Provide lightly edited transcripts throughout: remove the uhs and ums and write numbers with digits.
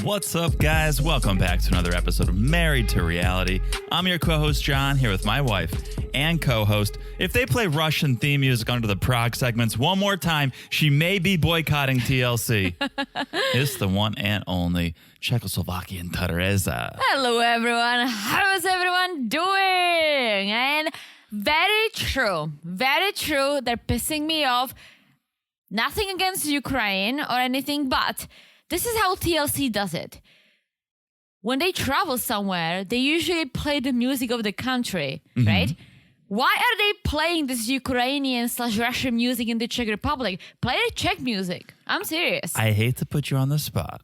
What's up, guys? Welcome back to another episode of Married to Reality. I'm your co-host, John, here with my wife and co-host. If they play Russian theme music under the Prague segments one more time, she may be boycotting TLC. It's the one and only Czechoslovakian Teresa. Hello, everyone. How is everyone doing? And very true. They're pissing me off. Nothing against Ukraine or anything, but this is how TLC does it. When they travel somewhere, they usually play the music of the country, right? Why are they playing this Ukrainian/Russian music in the Czech Republic? Play the Czech music. I'm serious. I hate to put you on the spot,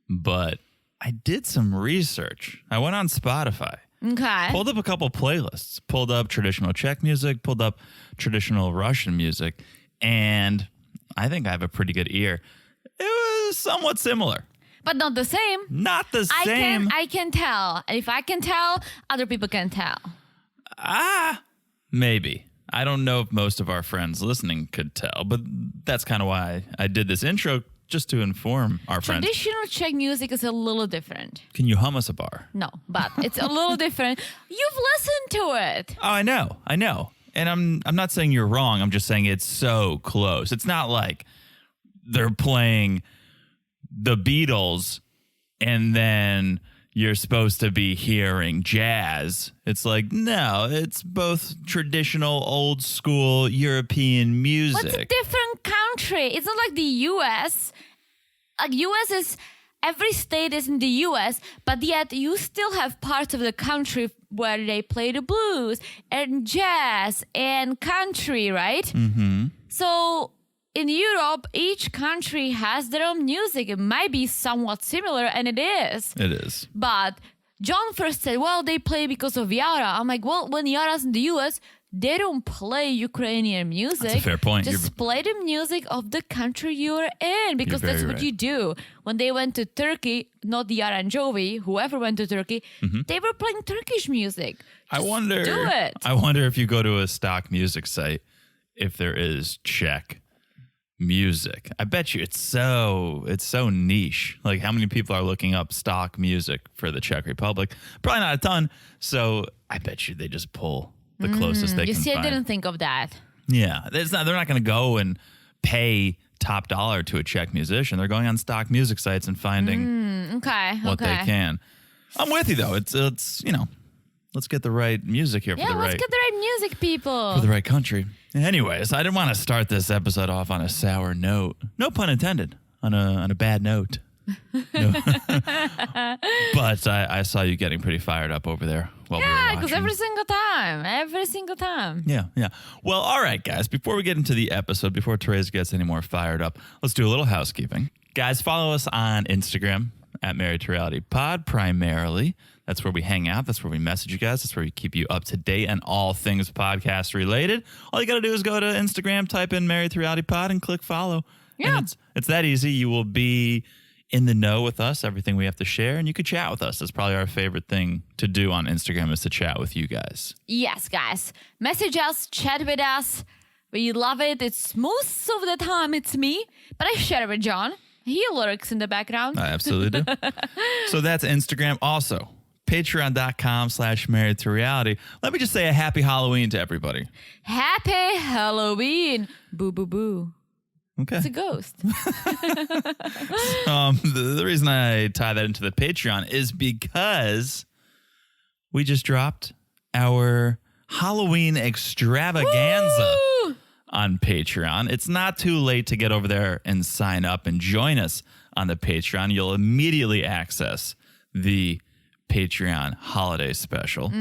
but I did some research. I went on Spotify. Okay. Pulled up a couple playlists. Pulled up traditional Czech music. Pulled up traditional Russian music. And I think I have a pretty good ear. It was somewhat similar. But not the same. Not the same. I can tell. And if I can tell, other people can tell. Maybe. I don't know if most of our friends listening could tell, but that's kind of why I did this intro, just to inform our friends. Traditional Czech music is a little different. Can you hum us a bar? No, but it's a little different. You've listened to it. Oh, I know. And I'm not saying you're wrong. I'm just saying it's so close. It's not like they're playing the Beatles and then you're supposed to be hearing jazz. It's like, no, it's both traditional, old school European music. But it's a different country. It's not like the U.S. Like U.S. is, every state is in the U.S., but yet you still have parts of the country where they play the blues and jazz and country, right? Mm-hmm. So in Europe, each country has their own music. It might be somewhat similar, and it is. It is. But John first said, well, they play because of Yara. I'm like, well, when Yara's in the U.S., they don't play Ukrainian music. That's a fair point. Just play the music of the country you're in, because that's what you do. When they went to Turkey, not Yara and Jovi, whoever went to Turkey, they were playing Turkish music. Do it. I wonder if you go to a stock music site, if there is Czech music. I bet you it's so niche. Like, how many people are looking up stock music for the Czech Republic? Probably not a ton. So I bet you they just pull the closest they can find. You see, I didn't think of that. Yeah. They're not going to go and pay top dollar to a Czech musician. They're going on stock music sites and finding what they can. I'm with you, though. It's let's get the right music here for the right... let's get the right music, people. For the right country. Anyways, I didn't want to start this episode off on a sour note. No pun intended. On a bad note. No. But I saw you getting pretty fired up over there while we were watching. Because every single time. Yeah. Well, all right, guys. Before we get into the episode, before Therese gets any more fired up, let's do a little housekeeping. Guys, follow us on Instagram at Married to Reality Pod primarily. That's where we hang out. That's where we message you guys. That's where we keep you up to date on all things podcast related. All you got to do is go to Instagram, type in Married to Reality Pod, and click follow. Yeah. And it's that easy. You will be in the know with us, everything we have to share, and you could chat with us. That's probably our favorite thing to do on Instagram, is to chat with you guys. Yes, guys. Message us, chat with us. We love it. It's most of the time it's me, but I share it with John. He lurks in the background. I absolutely do. So that's Instagram. Also, patreon.com/married to reality. Let me just say a happy Halloween to everybody. Happy Halloween. Boo, boo, boo. Okay. It's a ghost. The reason I tie that into the Patreon is because we just dropped our Halloween extravaganza on Patreon. It's not too late to get over there and sign up and join us on the Patreon. You'll immediately access the Patreon holiday special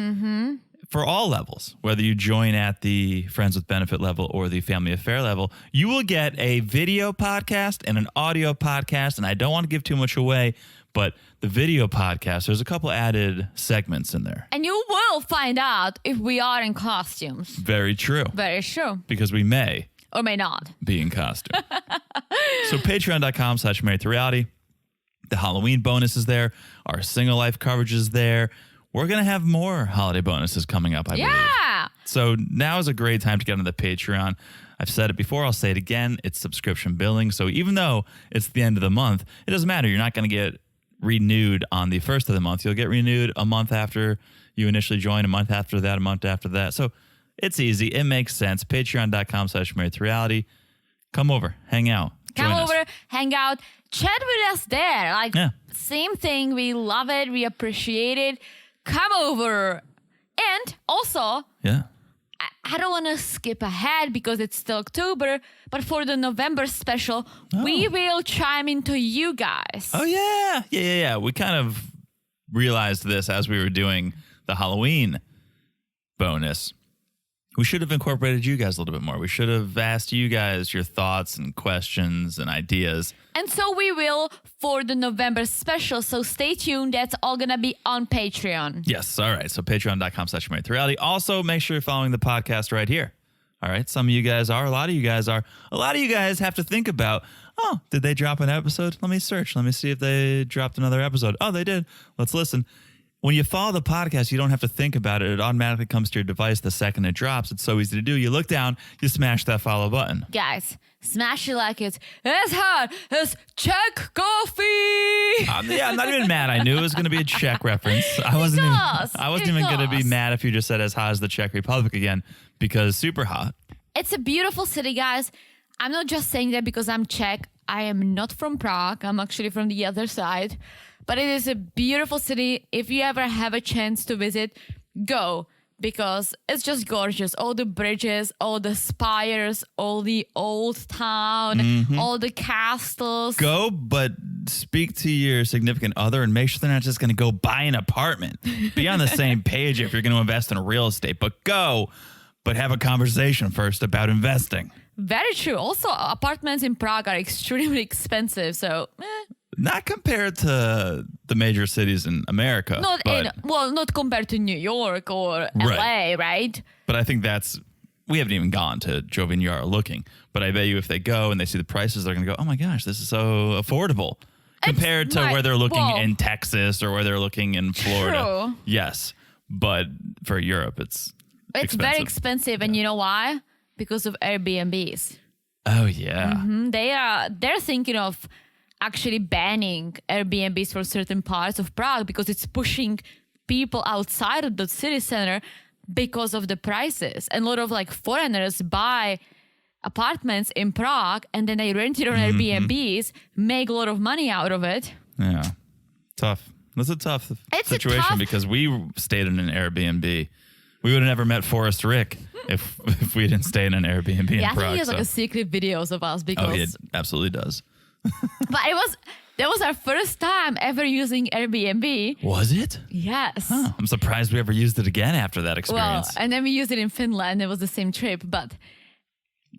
for all levels. Whether you join at the Friends with Benefit level or the Family Affair level, you will get a video podcast and an audio podcast. And I don't want to give too much away, but the video podcast, there's a couple added segments in there. And you will find out if we are in costumes. Very true. Very true. Because we may. Or may not. Be in costume. So patreon.com/married to reality. The Halloween bonus is there. Our single life coverage is there. We're going to have more holiday bonuses coming up, I believe. So now is a great time to get on the Patreon. I've said it before. I'll say it again. It's subscription billing. So even though it's the end of the month, it doesn't matter. You're not going to get renewed on the first of the month. You'll get renewed a month after you initially join, a month after that, a month after that. So it's easy. It makes sense. Patreon.com/MarriedToReality. Come over, hang out. Come join over, us. hang out, chat with us there. Like, Yeah. same thing. We love it. We appreciate it. Come over. And also, Yeah. I don't want to skip ahead because it's still October, but for the November special, we will chime into you guys. Oh, yeah. Yeah. We kind of realized this as we were doing the Halloween bonus. We should have incorporated you guys a little bit more. We should have asked you guys your thoughts and questions and ideas. And so we will for the November special. So stay tuned. That's all going to be on Patreon. Yes. All right. So patreon.com/MarriedToReality. Also, make sure you're following the podcast right here. All right. Some of you guys are. A lot of you guys are. A lot of you guys have to think about, oh, did they drop an episode? Let me search. Let me see if they dropped another episode. Oh, they did. Let's listen. When you follow the podcast, you don't have to think about it. It automatically comes to your device the second it drops. It's so easy to do. You look down, you smash that follow button. Guys, smash it like it's as hard as Czech coffee. I'm not even mad. I knew it was going to be a Czech reference. I wasn't even going to be mad if you just said as hot as the Czech Republic again, because super hot. It's a beautiful city, guys. I'm not just saying that because I'm Czech. I am not from Prague. I'm actually from the other side. But it is a beautiful city. If you ever have a chance to visit, go. Because it's just gorgeous. All the bridges, all the spires, all the old town, all the castles. Go, but speak to your significant other and make sure they're not just going to go buy an apartment. Be on the same page if you're going to invest in real estate. But go, but have a conversation first about investing. Very true. Also, apartments in Prague are extremely expensive. So, Not compared to the major cities in America. not compared to New York or LA, right? But I think we haven't even gone to Jovi and Yara looking. But I bet you if they go and they see the prices, they're going to go, oh my gosh, this is so affordable. Compared to where they're looking in Texas or where they're looking in Florida. True. Yes. But for Europe, it's expensive. Very expensive. And you know why? Because of Airbnbs. Oh, yeah. They're thinking of actually banning Airbnbs for certain parts of Prague because it's pushing people outside of the city center because of the prices. And a lot of like foreigners buy apartments in Prague and then they rent it on Airbnbs, make a lot of money out of it. Yeah. Tough. That's a tough situation because we stayed in an Airbnb. We would have never met Forrest Rick if we didn't stay in an Airbnb in Prague. I think he has like a secret videos of us because... Oh, he absolutely does. But that was our first time ever using Airbnb. Was it? Yes. Huh. I'm surprised we ever used it again after that experience. Well, and then we used it in Finland. It was the same trip, but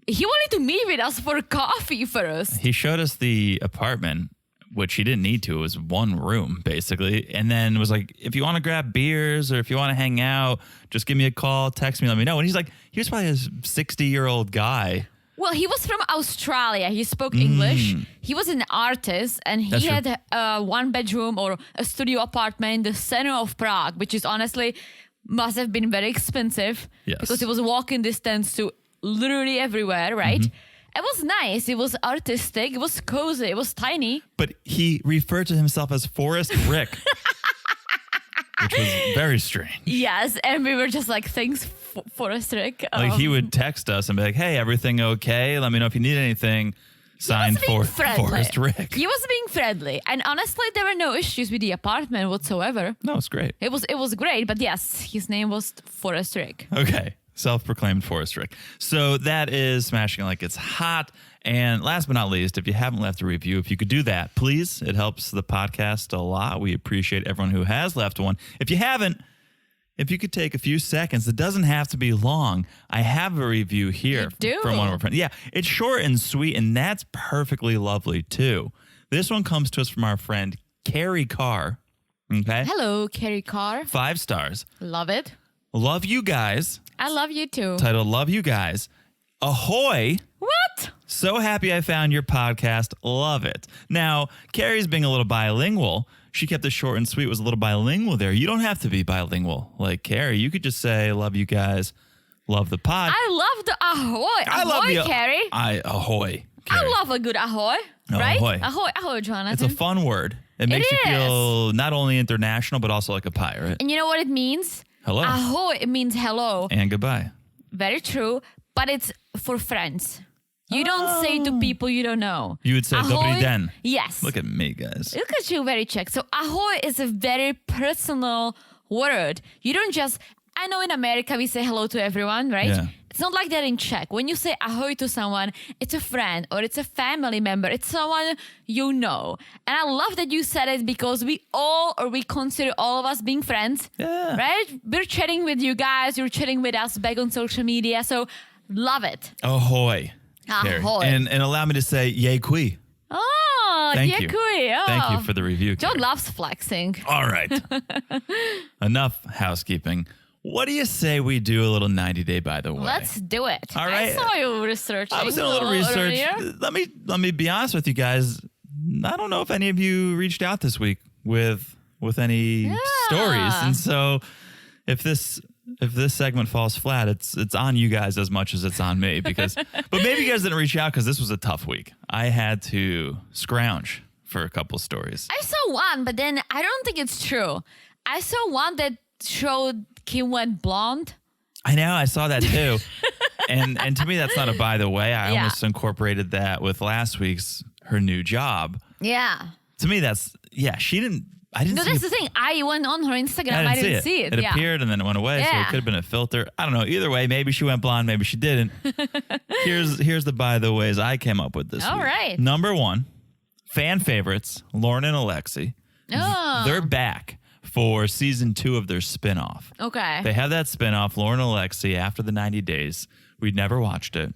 he wanted to meet with us for coffee first. He showed us the apartment, which he didn't need to. It was one room, basically. And then was like, if you want to grab beers or if you want to hang out, just give me a call, text me, let me know. And he's like, he was probably a 60-year-old guy. Well, he was from Australia. He spoke English. He was an artist and he had a one-bedroom or a studio apartment in the center of Prague, which is honestly must have been very expensive because it was walking distance to literally everywhere, right? It was nice. It was artistic. It was cozy. It was tiny. But he referred to himself as Forrest Rick, which was very strange. Yes, and we were just like, thanks, Forrest Rick. Like he would text us and be like, hey, everything okay? Let me know if you need anything. Signed Forrest Rick. He was being friendly. And honestly, there were no issues with the apartment whatsoever. No, it's great. It was great. But yes, his name was Forrest Rick. Okay. Self-proclaimed Forrest Rick. So that is Smashing Like It's Hot. And last but not least, if you haven't left a review, if you could do that, please. It helps the podcast a lot. We appreciate everyone who has left one. If you haven't, if you could take a few seconds, it doesn't have to be long. I have a review here from one of our friends. Yeah, it's short and sweet, and that's perfectly lovely too. This one comes to us from our friend Carrie Carr. Okay. Hello, Carrie Carr. 5 stars. Love it. Love you guys. I love you too. Titled Love You Guys. Ahoy. What? So happy I found your podcast. Love it. Now, Carrie's being a little bilingual. She kept it short and sweet, was a little bilingual there. You don't have to be bilingual like Carrie. You could just say, love you guys. Love the pod. I love the ahoy. I love Carrie. Ahoy. Carrie. I love a good ahoy. Right? Ahoy. Ahoy, Jonathan. It's a fun word. It makes you feel not only international, but also like a pirate. And you know what it means? Hello. Ahoy, it means hello. And goodbye. Very true. But it's for friends. You don't say to people you don't know. You would say Dobry den. Yes. Look at me, guys. Look at you, very Czech. So ahoy is a very personal word. You don't just, I know in America we say hello to everyone, right? Yeah. It's not like that in Czech. When you say ahoy to someone, it's a friend or it's a family member. It's someone you know. And I love that you said it because we consider all of us being friends. Yeah. Right? We're chatting with you guys. You're chatting with us back on social media. So love it. Ahoy. Ahoy. And allow me to say yay kui. Oh, Thank you. Oh. Thank you for the review. John Carrie. loves flexing. All right. Enough housekeeping. What do you say we do a little 90 day by the way? Let's do it. All right. I saw you researching. I was doing a little research. earlier. Let me be honest with you guys. I don't know if any of you reached out this week with any stories. And so if this segment falls flat, it's on you guys as much as it's on me but maybe you guys didn't reach out because this was a tough week. I had to scrounge for a couple stories. I saw one, but then I don't think it's true. I saw one that showed Kim went blonde. I know, I saw that too. and to me that's not a by the way. I almost incorporated that with last week's her new job. Yeah. To me that's I didn't No, see that's the thing. I went on her Instagram. I didn't see it. It appeared and then it went away, so it could have been a filter. I don't know. Either way, maybe she went blonde, maybe she didn't. Here's the by the ways I came up with this All week. right. Number one, fan favorites, Lauren and Alexi. Oh. They're back for season 2 of their spinoff. Okay. They have that spinoff, Lauren and Alexi, after the 90 days. We'd never watched it.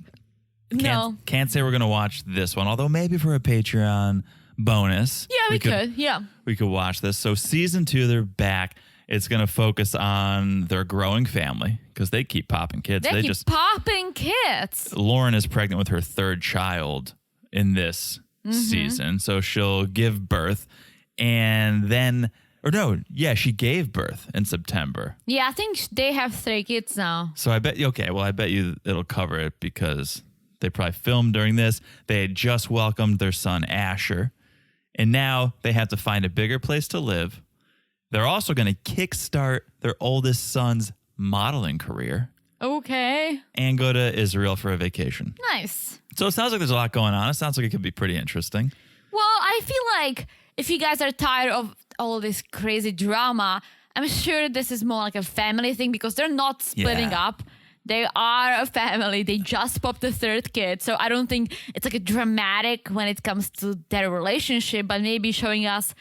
Can't say we're going to watch this one, although maybe for a Patreon bonus. Yeah, we could. Yeah. We could watch this. So season 2, they're back. It's going to focus on their growing family because they keep popping kids. They keep popping kids. Lauren is pregnant with her 3rd child in this season. So she'll give birth and then, she gave birth in September. Yeah, I think they have 3 kids now. So I bet you it'll cover it because they probably filmed during this. They had just welcomed their son, Asher. And now they have to find a bigger place to live. They're also going to kickstart their oldest son's modeling career. Okay. And go to Israel for a vacation. Nice. So it sounds like there's a lot going on. It sounds like it could be pretty interesting. Well, I feel like if you guys are tired of all this crazy drama, I'm sure this is more like a family thing because they're not splitting up. They are a family. They just popped the 3rd kid. So I don't think it's like a dramatic when it comes to their relationship, but maybe showing us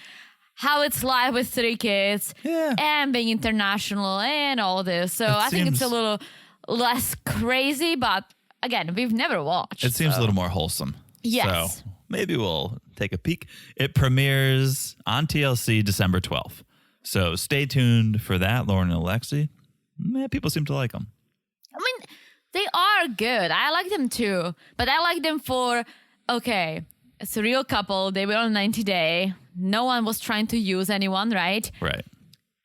how it's like with 3 kids and being international and all this. So I think it's a little less crazy, but again, we've never watched. It seems a little more wholesome. Yes. So maybe we'll take a peek. It premieres on TLC December 12th. So stay tuned for that, Lauren and Alexi. People seem to like them. I mean, they are good. I like them too. But I like them for, it's a real couple. They were on 90 Day. No one was trying to use anyone, right? Right.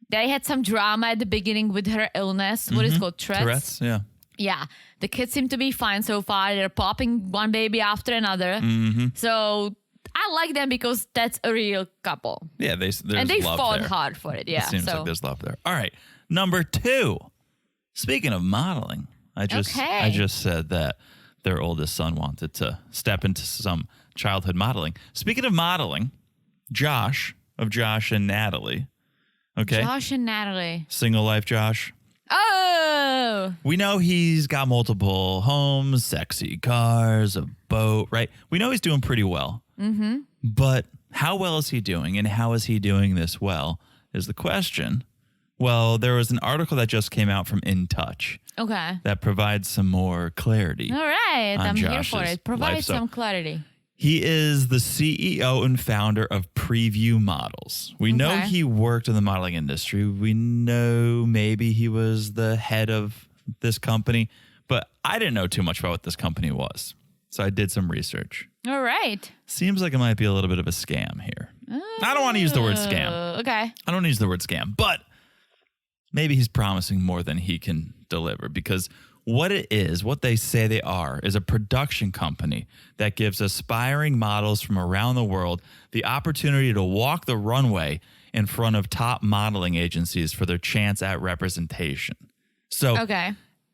They had some drama at the beginning with her illness. What is it called? Tourette's? Yeah. Yeah. The kids seem to be fine so far. They're popping one baby after another. So I like them because that's a real couple. Yeah, there's and they love fought there. hard for it. Yeah. It seems like there's love there. All right. Number 2. Speaking of modeling, I just said that their oldest son wanted to step into some childhood modeling. Speaking of modeling, Josh of Josh and Natalie. Okay. Josh and Natalie. Single life Josh. Oh. We know he's got multiple homes, sexy cars, a boat, right? We know he's doing pretty well. Mm-hmm. But how well is he doing and how is he doing this well is the question. Well, there was an article that just came out from In Touch. Okay. That provides some more clarity. All right. I'm here for Josh's it. Provide life. some clarity. He is the CEO and founder of Preview Models. We know he worked in the modeling industry. We know maybe he was the head of this company, but I didn't know too much about what this company was. So I did some research. All right. Seems like it might be a little bit of a scam here. I don't want to use the word scam. Okay. I don't want to use the word scam, but maybe he's promising more than he can deliver because what it is, what they say they are, is a production company that gives aspiring models from around the world the opportunity to walk the runway in front of top modeling agencies for their chance at representation. So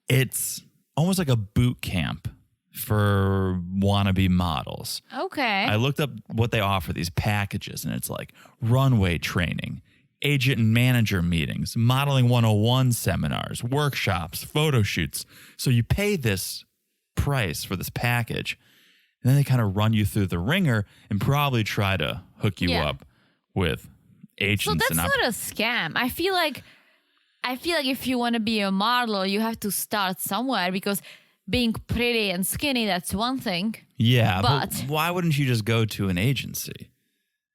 it's almost like a boot camp for wannabe models. Okay. I looked up what they offer, these packages, and it's like runway training, agent and manager meetings, modeling 101 seminars, workshops, photo shoots. So you pay this price for this package, and then they kind of run you through the ringer and probably try to hook you up with agents. So that's not a scam. I feel like if you want to be a model, you have to start somewhere, because being pretty and skinny, that's one thing. Yeah, but why wouldn't you just go to an agency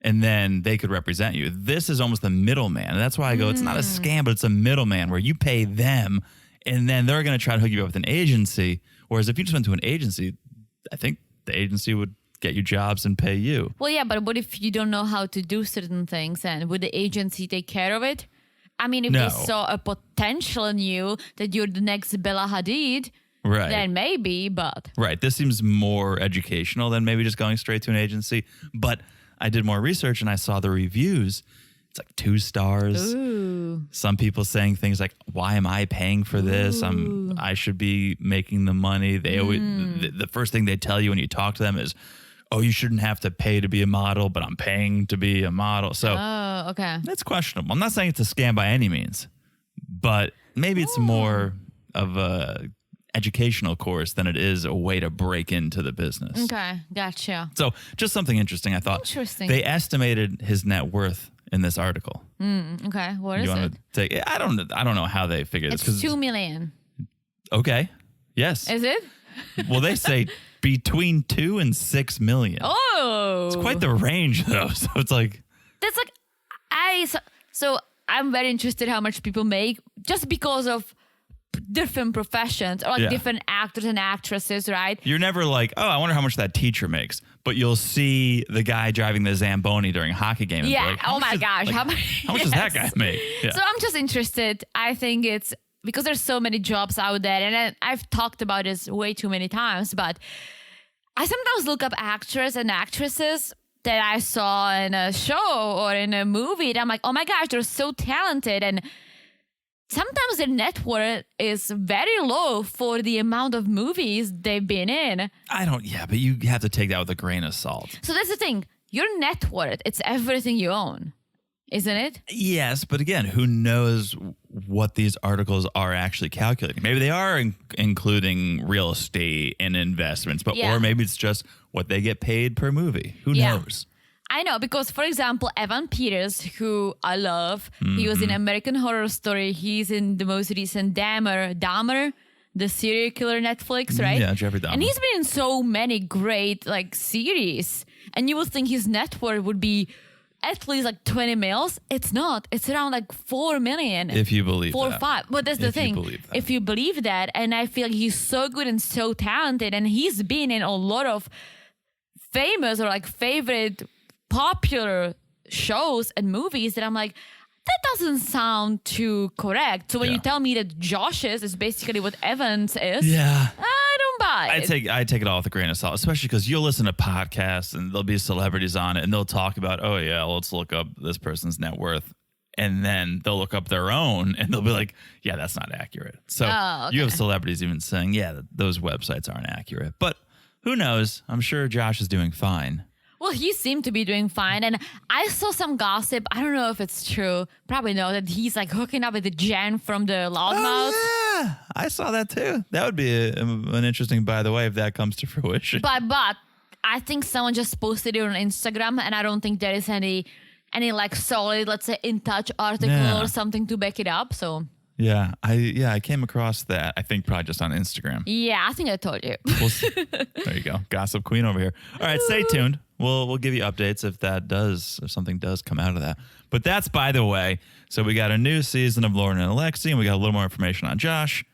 and then they could represent you? This is almost the middleman. And that's why I go, it's not a scam, but it's a middleman where you pay them and then they're going to try to hook you up with an agency. Whereas if you just went to an agency, I think the agency would get you jobs and pay you. Well, yeah, but what if you don't know how to do certain things, and would the agency take care of it? I mean, if they saw a potential in you that you're the next Bella Hadid, then maybe, but... Right. This seems more educational than maybe just going straight to an agency. But I did more research and I saw the reviews. It's like 2 stars. Ooh. Some people saying things like, why am I paying for this? I should be making the money. They always, the first thing they tell you when you talk to them is, oh, you shouldn't have to pay to be a model, but I'm paying to be a model. So that's questionable. I'm not saying it's a scam by any means, but maybe it's more of a educational course than it is a way to break into the business. Okay, gotcha. So just something interesting, I thought. Interesting. They estimated his net worth in this article. Okay, what is it? Take, I don't know how they figured this. It's 2 million. Okay, yes. Is it? Well, they say between 2 and 6 million. Oh. It's quite the range, though. So it's like... That's like... So I'm very interested how much people make just because of different professions or like different actors and actresses, right? You're never like, oh, I wonder how much that teacher makes. But you'll see the guy driving the Zamboni during a hockey game. And Yeah. like, Oh my gosh. Like, how much does that guy make? Yeah. So I'm just interested. I think it's because there's so many jobs out there, and I've talked about this way too many times, but I sometimes look up actors and actresses that I saw in a show or in a movie, and I'm like, oh my gosh, they're so talented. And sometimes their net worth is very low for the amount of movies they've been in. But you have to take that with a grain of salt. So that's the thing. Your net worth, it's everything you own, isn't it? Yes, but again, who knows what these articles are actually calculating? Maybe they are including real estate and investments, but or maybe it's just what they get paid per movie. Who knows? I know, because, for example, Evan Peters, who I love, he was in American Horror Story. He's in the most recent Dahmer, the serial killer Netflix, right? Yeah, Jeffrey Dahmer. And he's been in so many great series. And you would think his net worth would be at least 20 mils. It's not. It's around 4 million. If you believe 4 or that. 5. But that's the thing. If you believe that, and I feel like he's so good and so talented, and he's been in a lot of famous or favorite popular shows and movies that I'm like, that doesn't sound too correct. So when you tell me that Josh's is basically what Evans is, I don't buy it. I take it all with a grain of salt, especially because you'll listen to podcasts and there'll be celebrities on it and they'll talk about, oh yeah, let's look up this person's net worth. And then they'll look up their own and they'll be like, yeah, that's not accurate. So you have celebrities even saying, yeah, those websites aren't accurate. But who knows? I'm sure Josh is doing fine. Well, he seemed to be doing fine. And I saw some gossip. I don't know if it's true. Probably no, that he's hooking up with Jen from the Loudmouth. Oh, yeah. I saw that too. That would be an interesting, by the way, if that comes to fruition. But I think someone just posted it on Instagram, and I don't think there is any solid, let's say, In Touch article or something to back it up. So yeah, I came across that. I think probably just on Instagram. Yeah, I think I told you. There you go, gossip queen over here. All right, stay tuned. We'll give you updates if something does come out of that. But that's by the way. So we got a new season of Lauren and Alexi, and we got a little more information on Josh.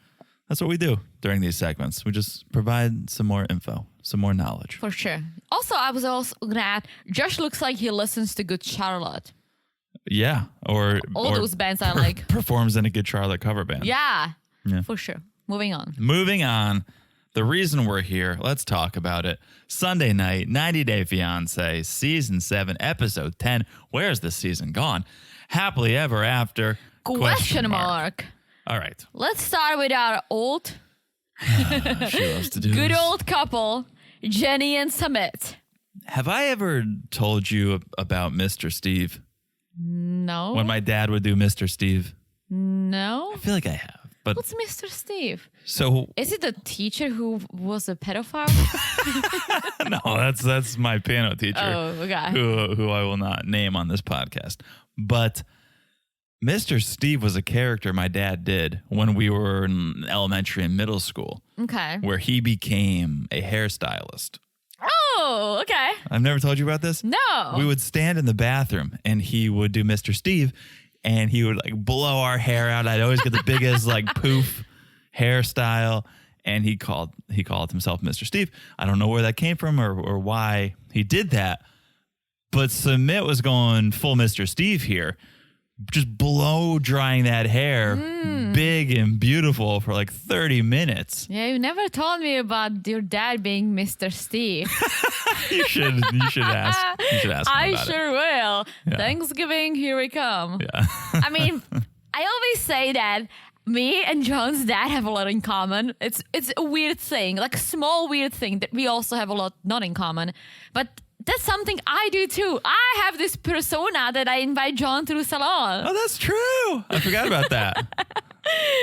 That's what we do during these segments. We just provide some more info, some more knowledge. For sure. Also, I was also going to add, Josh looks like he listens to Good Charlotte. Yeah, or those bands I like. Performs in a Good Charlotte cover band. Yeah, for sure. Moving on. Moving on. The reason we're here, let's talk about it. Sunday night, 90 Day Fiancé, Season 7, Episode 10. Where's this season gone? Happily Ever After? Question mark. All right. Let's start with our old, She loves to do good this. old couple, Jenny and Sumit. Have I ever told you about Mr. Steve? No. When my dad would do Mr. Steve? No. I feel like I have. But What's Mr. Steve? so Is it the teacher who was a pedophile? no, that's my piano teacher. Oh, okay. Who I will not name on this podcast. But Mr. Steve was a character my dad did when we were in elementary and middle school, Okay. where he became a hairstylist. Oh, okay. I've never told you about this? No. We would stand in the bathroom and he would do Mr. Steve and he would like blow our hair out. I'd always get the biggest like poof hairstyle. And he called himself Mr. Steve. I don't know where that came from or why he did that. But Sumit was going full Mr. Steve here. Just blow drying that hair big and beautiful for like 30 minutes. Yeah, you never told me about your dad being Mr. Steve. You should ask. You should ask him I about sure will. Yeah. Thanksgiving, here we come. Yeah. I mean, I always say that me and John's dad have a lot in common. It's a weird thing, like a small weird thing that we also have a lot not in common. But that's something I do too. I have this persona that I invite John to the salon. Oh, that's true. I forgot about that.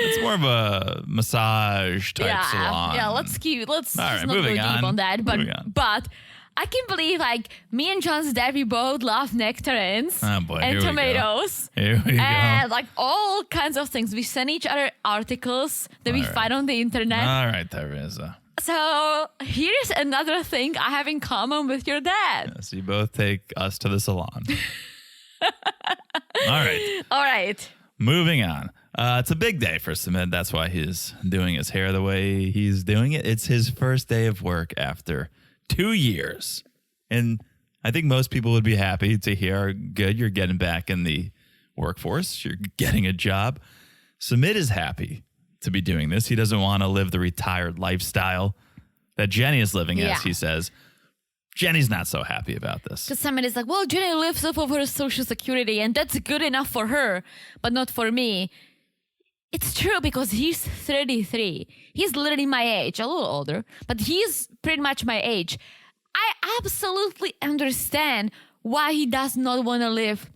It's more of a massage type salon. Yeah, let's All just right, not go moving deep on. on that. Moving on. But I can believe like me and John's dad, we both love nectarines Oh, boy, here and we go. tomatoes. Here we And go. like all kinds of things. We send each other articles that we All right. find on the internet. All right, Teresa. So here's another thing I have in common with your dad. So you both take us to the salon. All right. All right. Moving on. It's a big day for Sumit. That's why he's doing his hair the way he's doing it. It's his first day of work after 2 years. And I think most people would be happy to hear, good, you're getting back in the workforce. You're getting a job. Sumit is happy to be doing this. He doesn't want to live the retired lifestyle that Jenny is living, Yeah. as he says. Jenny's not so happy about this. Because somebody's like, well, Jenny lives off of her social security and that's good enough for her, but not for me. It's true because he's 33. He's literally my age, a little older, but he's pretty much my age. I absolutely understand why he does not want to live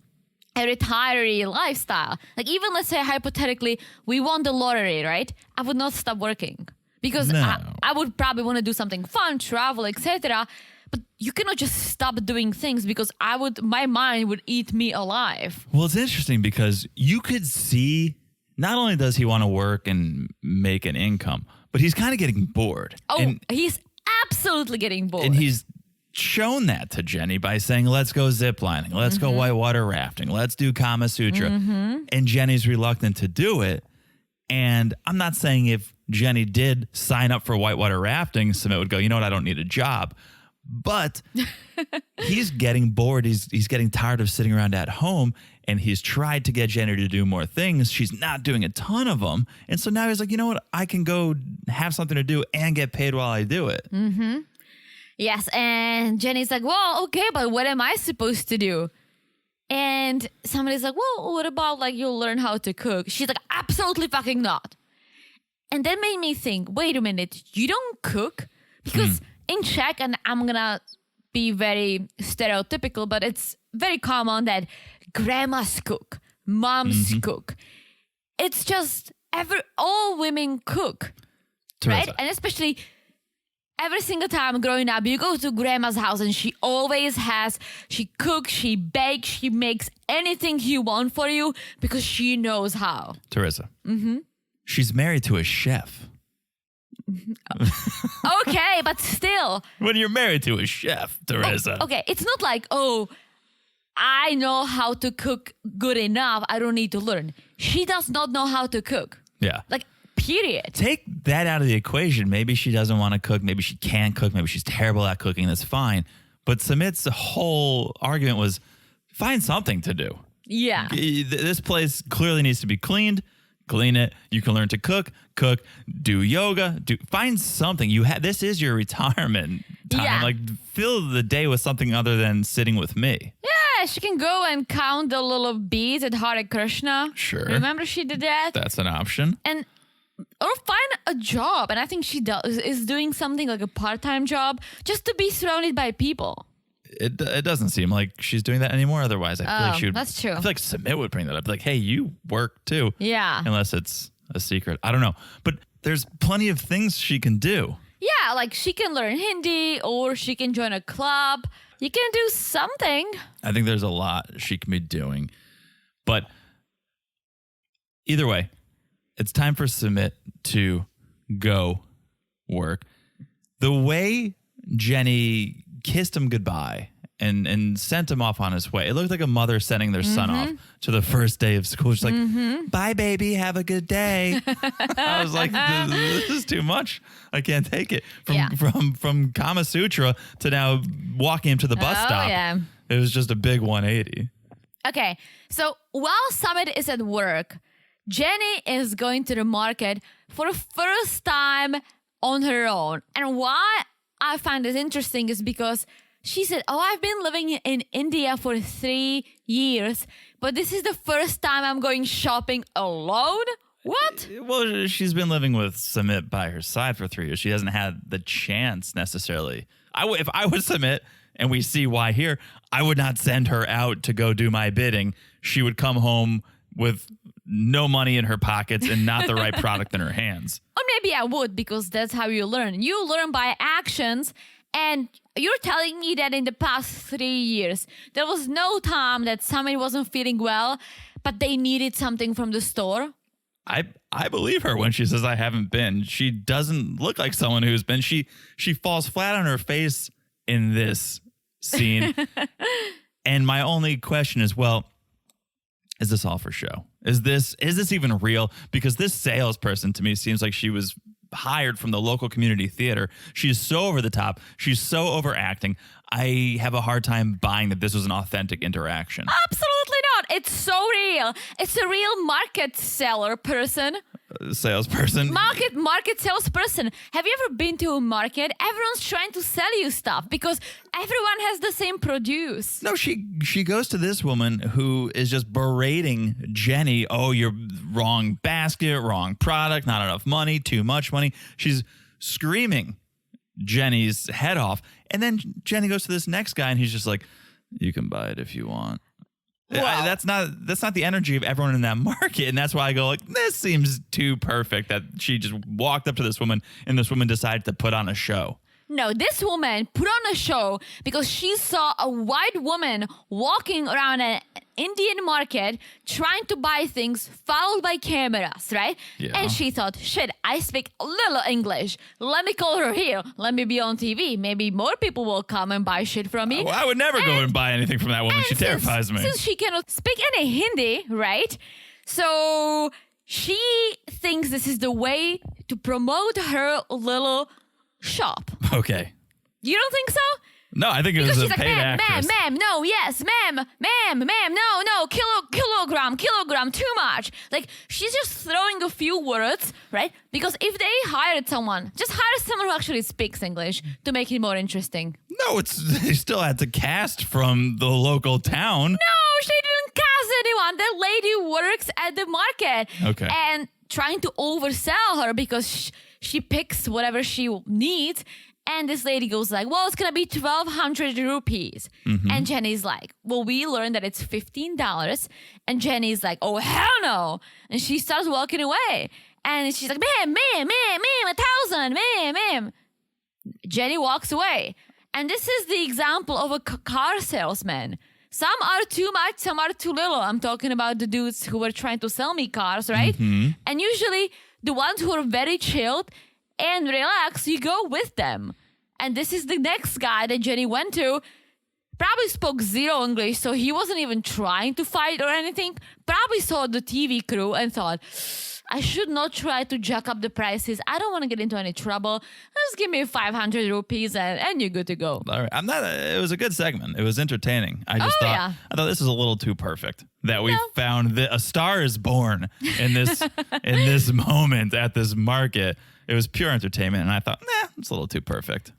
a retiree lifestyle. Like even let's say hypothetically, we won the lottery, right? I would not stop working because No. I would probably want to do something fun, travel, etc. But you cannot just stop doing things because my mind would eat me alive. Well, it's interesting because you could see not only does he want to work and make an income, but he's kind of getting bored. Oh, he's absolutely getting bored. And he's shown that to Jenny by saying, let's go ziplining, let's go whitewater rafting, let's do Kama Sutra. And Jenny's reluctant to do it. And I'm not saying if Jenny did sign up for whitewater rafting, Sumit would go, you know what, I don't need a job. But he's getting bored. He's getting tired of sitting around at home. And he's tried to get Jenny to do more things. She's not doing a ton of them. And so now he's like, you know what, I can go have something to do and get paid while I do it. Yes, and Jenny's like, well, okay, but what am I supposed to do? And somebody's like, well, what about like you'll learn how to cook? She's like, absolutely fucking not. And that made me think, wait a minute, you don't cook? Because in Czech, and I'm gonna be very stereotypical, but it's very common that grandmas cook, moms cook. It's just all women cook, Teresa. right? And especially every single time growing up, you go to grandma's house and she cooks, she bakes, she makes anything you want for you because she knows how. Teresa. She's married to a chef. Okay, but still. When you're married to a chef, Teresa. Okay, it's not like, oh, I know how to cook good enough. I don't need to learn. She does not know how to cook. Yeah. Like, period. Take that out of the equation. Maybe she doesn't want to cook. Maybe she can't cook. Maybe she's terrible at cooking. That's fine. But Sumit's whole argument was find something to do. Yeah. This place clearly needs to be cleaned. clean it. You can learn to cook, do yoga, find something. This is your retirement time. Yeah. Like, fill the day with something other than sitting with me. Yeah, she can go and count the little beads at Hare Krishna. Sure. Remember she did that? That's an option. And or find a job. And I think she is doing something like a part-time job just to be surrounded by people. It doesn't seem like she's doing that anymore. Otherwise, I feel like she would. That's true. I feel like Sumit would bring that up. Like, hey, you work too. Yeah. Unless it's a secret. I don't know. But there's plenty of things she can do. Yeah, like she can learn Hindi or she can join a club. You can do something. I think there's a lot she can be doing. But either way, it's time for Sumit to go work. The way Jenny kissed him goodbye and sent him off on his way, it looked like a mother sending their son off to the first day of school. She's like, bye, baby. Have a good day. I was like, this is too much. I can't take it. From Kama Sutra to now walking him to the bus stop. Yeah. It was just a big 180. Okay, so while Sumit is at work, Jenny is going to the market for the first time on her own. And why I find this interesting is because she said, I've been living in India for 3 years, but this is the first time I'm going shopping alone? What? Well, she's been living with Sumit by her side for 3 years. She hasn't had the chance necessarily. If I was Sumit, and we see why here, I would not send her out to go do my bidding. She would come home with no money in her pockets and not the right product in her hands. Or maybe I would, because that's how you learn. You learn by actions. And you're telling me that in the past 3 years, there was no time that somebody wasn't feeling well, but they needed something from the store? I believe her when she says I haven't been. She doesn't look like someone who's been. She falls flat on her face in this scene. And my only question is, well, is this all for show? Is this even real? Because this salesperson to me seems like she was hired from the local community theater. She's so over the top. She's so overacting. I have a hard time buying that this was an authentic interaction. Absolutely not. It's so real. It's a real market seller person. Salesperson. Market salesperson. Have you ever been to a market? Everyone's trying to sell you stuff because everyone has the same produce. No, she goes to this woman who is just berating Jenny. Oh, you're wrong basket, wrong product, not enough money, too much money. She's screaming Jenny's head off. And then Jenny goes to this next guy and he's just like, you can buy it if you want. Well, that's not the energy of everyone in that market. And that's why I go like, this seems too perfect that she just walked up to this woman and this woman decided to put on a show. No, this woman put on a show because she saw a white woman walking around an Indian market trying to buy things, followed by cameras, right? Yeah. And she thought, shit, I speak a little English. Let me call her here. Let me be on TV. Maybe more people will come and buy shit from me. Well, I would never go and buy anything from that woman. She terrifies me. Since she cannot speak any Hindi, right? So she thinks this is the way to promote her little shop. Okay. You don't think so? No, I think it was a paid actress. Ma'am, no, yes, ma'am, no, kilogram, too much. Like, she's just throwing a few words, right? Because if they hired someone, just hire someone who actually speaks English to make it more interesting. No, they still had to cast from the local town. No, she didn't cast anyone. The lady works at the market. Okay. And trying to oversell her because she picks whatever she needs. And this lady goes like, well, it's going to be 1,200 rupees. Mm-hmm. And Jenny's like, well, we learned that it's $15. And Jenny's like, oh, hell no. And she starts walking away. And she's like, ma'am, 1,000, ma'am. Jenny walks away. And this is the example of a car salesman. Some are too much, some are too little. I'm talking about the dudes who were trying to sell me cars, right? Mm-hmm. And usually the ones who are very chilled and relaxed, you go with them. And this is the next guy that Jenny went to. Probably spoke zero English, so he wasn't even trying to fight or anything. Probably saw the TV crew and thought, I should not try to jack up the prices. I don't want to get into any trouble. Just give me 500 rupees and you're good to go. All right. It was a good segment. It was entertaining. I thought this is a little too perfect that we found that a star is born in this in this moment at this market. It was pure entertainment, and I thought, it's a little too perfect.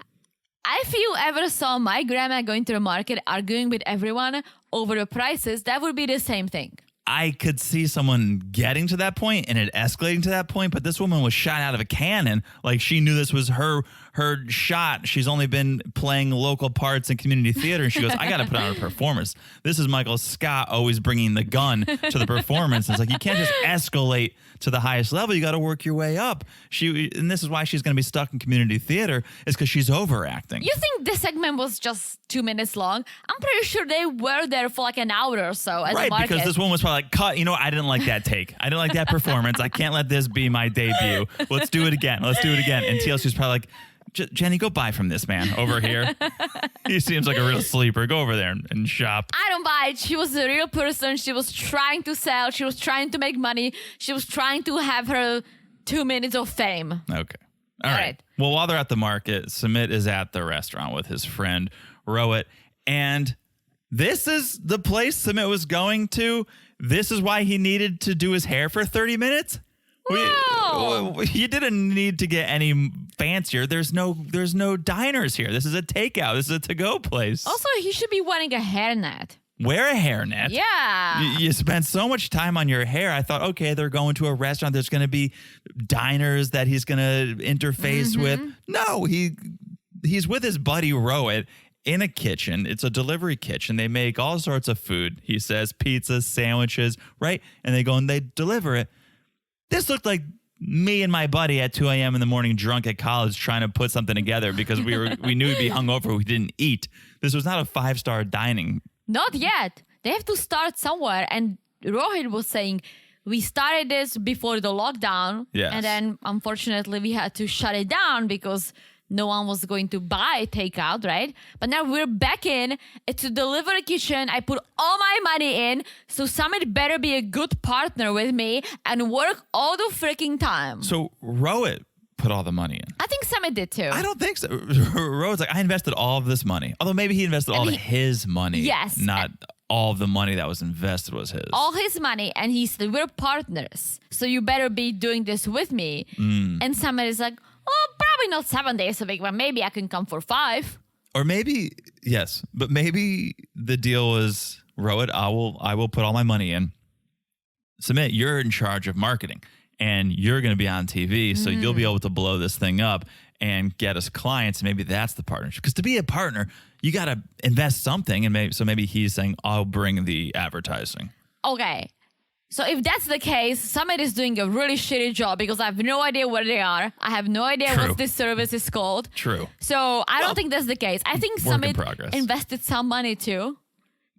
If you ever saw my grandma going to the market arguing with everyone over the prices, that would be the same thing. I could see someone getting to that point and it escalating to that point, but this woman was shot out of a cannon. Like, she knew this was her shot. She's only been playing local parts in community theater, and she goes, I got to put on a performance. This is Michael Scott always bringing the gun to the performance. It's like, you can't just escalate to the highest level. You got to work your way up. And this is why she's going to be stuck in community theater, is because she's overacting. You think this segment was just 2 minutes long? I'm pretty sure they were there for like an hour or so at the market. Because this one was probably like, cut, I didn't like that take. I didn't like that performance. I can't let this be my debut. Let's do it again. And TLC's probably like, Jenny, go buy from this man over here. He seems like a real sleeper. Go over there and shop. I don't buy it. She was a real person. She was trying to sell. She was trying to make money. She was trying to have her 2 minutes of fame. Okay. All right. Well, while they're at the market, Sumit is at the restaurant with his friend Rohit. And this is the place Sumit was going to. This is why he needed to do his hair for 30 minutes. You didn't need to get any fancier. There's no diners here. This is a takeout. This is a to-go place. Also, he should be wearing a hairnet. Wear a hairnet. Yeah. You spent so much time on your hair. I thought, okay, they're going to a restaurant. There's going to be diners that he's going to interface with. No, he's with his buddy Rohit in a kitchen. It's a delivery kitchen. They make all sorts of food. He says pizzas, sandwiches, right? And they go and they deliver it. This looked like me and my buddy at 2 a.m. in the morning, drunk at college, trying to put something together because we knew we'd be hungover. We didn't eat. This was not a 5-star dining. Not yet. They have to start somewhere. And Rohit was saying, we started this before the lockdown. Yes. And then, unfortunately, we had to shut it down because no one was going to buy takeout, right? But now we're back in. It's a delivery kitchen. I put all my money in. So Sumit better be a good partner with me and work all the freaking time. So Rohit put all the money in. I think Sumit did too. I don't think so. Rohit's like, I invested all of this money. Although maybe he invested all of his money. Yes. Not all of the money that was invested was his. All his money. And he said, we're partners. So you better be doing this with me. And Sumit is like, well, probably not 7 days a week, but maybe I can come for 5. Or maybe, yes, but maybe the deal was, Rohit, I will put all my money in. Sumit, you're in charge of marketing, and you're going to be on TV, so you'll be able to blow this thing up and get us clients. Maybe that's the partnership. Because to be a partner, you got to invest something, and maybe he's saying, I'll bring the advertising. Okay. So if that's the case, Sumit is doing a really shitty job because I have no idea where they are. I have no idea what this service is called. True. So I don't think that's the case. I think Sumit invested some money too.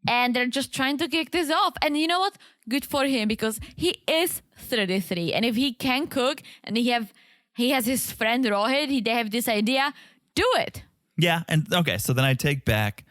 And they're just trying to kick this off. And you know what? Good for him because he is 33. And if he can cook and he has his friend Rohit, they have this idea, do it. Yeah. And okay, so then I take back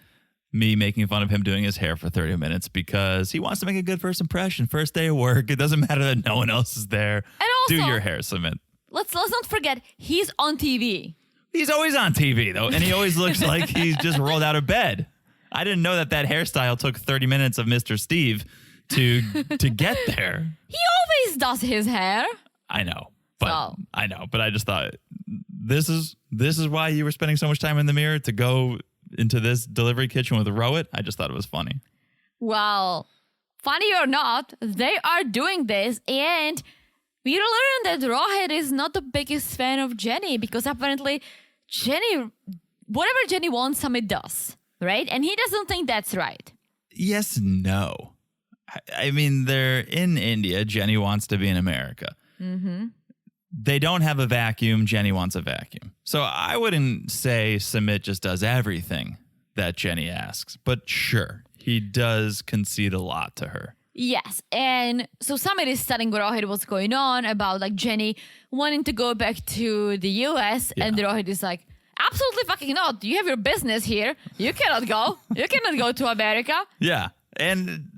me making fun of him doing his hair for 30 minutes because he wants to make a good first impression. First day of work. It doesn't matter that no one else is there. And also, do your hair, Sumit. Let's not forget, he's on TV. He's always on TV, though. And he always looks like he's just rolled out of bed. I didn't know that hairstyle took 30 minutes of Mr. Steve to get there. He always does his hair. I know. But I just thought this is why you were spending so much time in the mirror to go into this delivery kitchen with Rohit. I just thought it was funny. Well, funny or not, they are doing this, and we learned that Rohit is not the biggest fan of Jenny because apparently whatever Jenny wants, Sumit does, right? And he doesn't think that's right. Yes, no. I mean, they're in India. Jenny wants to be in America. They don't have a vacuum. Jenny wants a vacuum. So I wouldn't say Sumit just does everything that Jenny asks. But sure, he does concede a lot to her. Yes. And so Sumit is telling Rohit what's going on about like Jenny wanting to go back to the US. Yeah. And Rohit is like, absolutely fucking not. You have your business here. You cannot go. You cannot go to America. Yeah. And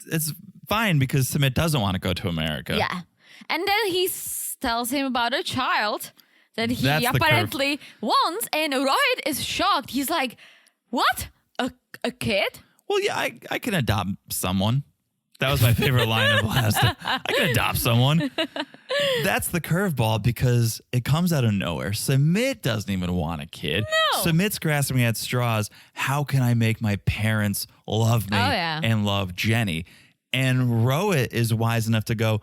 it's fine because Sumit doesn't want to go to America. Yeah. And then he tells him about a child that he That's the apparently wants. And Rohit is shocked. He's like, what? A kid? Well, yeah, I can adopt someone. That was my favorite line of last. I can adopt someone. That's the curveball because it comes out of nowhere. Sumit doesn't even want a kid. No. Sumit's grasping at straws. How can I make my parents love me and love Jenny? And Rohit is wise enough to go,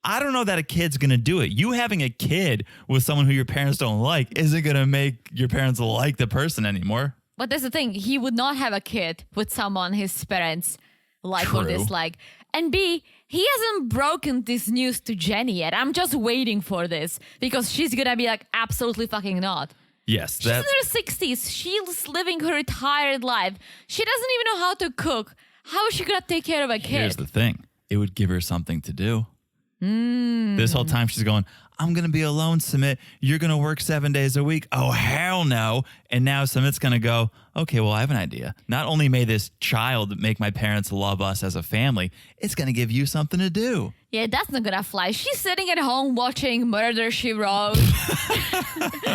I don't know that a kid's going to do it. You having a kid with someone who your parents don't like isn't going to make your parents like the person anymore. But that's the thing. He would not have a kid with someone his parents like or True. dislike. And B, he hasn't broken this news to Jenny yet. I'm just waiting for this because she's going to be like, absolutely fucking not. Yes. She's in her 60s. She's living her retired life. She doesn't even know how to cook. How is she going to take care of a kid? Here's the thing. It would give her something to do. This whole time she's going, I'm going to be alone, Sumit. You're going to work 7 days a week. Oh, hell no. And now Sumit's going to go, okay, well, I have an idea. Not only may this child make my parents love us as a family, it's going to give you something to do. Yeah, that's not gonna fly. She's sitting at home watching Murder, She Wrote.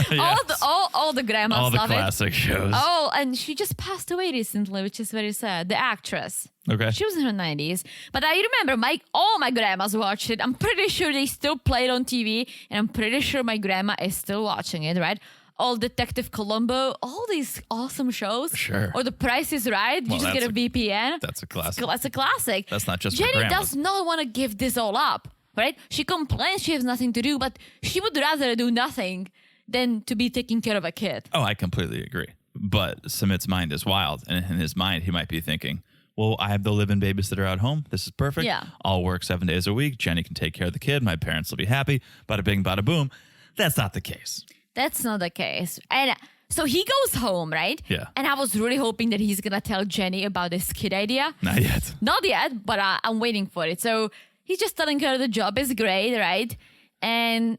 Yes. all the grandmas All the love classic shows. Oh, and she just passed away recently, which is very sad. The actress. Okay. She was in her 90s. But I remember all my grandmas watched it. I'm pretty sure they still play it on TV. And I'm pretty sure my grandma is still watching it, right? All Detective Columbo, all these awesome shows. Sure. Or The Price is Right. You Well, just get a VPN. That's a classic. That's a classic. That's not just for Jenny grandmas. does not want to give this all up, right? She complains she has nothing to do, but she would rather do nothing than to be taking care of a kid. Oh, I completely agree. But Sumit's mind is wild. And in his mind, he might be thinking, well, I have the live-in babysitter at home. This is perfect. Yeah. I'll work 7 days a week. Jenny can take care of the kid. My parents will be happy. Bada bing, bada boom. That's not the case. That's not the case. And so he goes home, right? Yeah. And I was really hoping that he's going to tell Jenny about this kid idea. Not yet. Not yet, but I'm waiting for it. So he's just telling her the job is great, right? And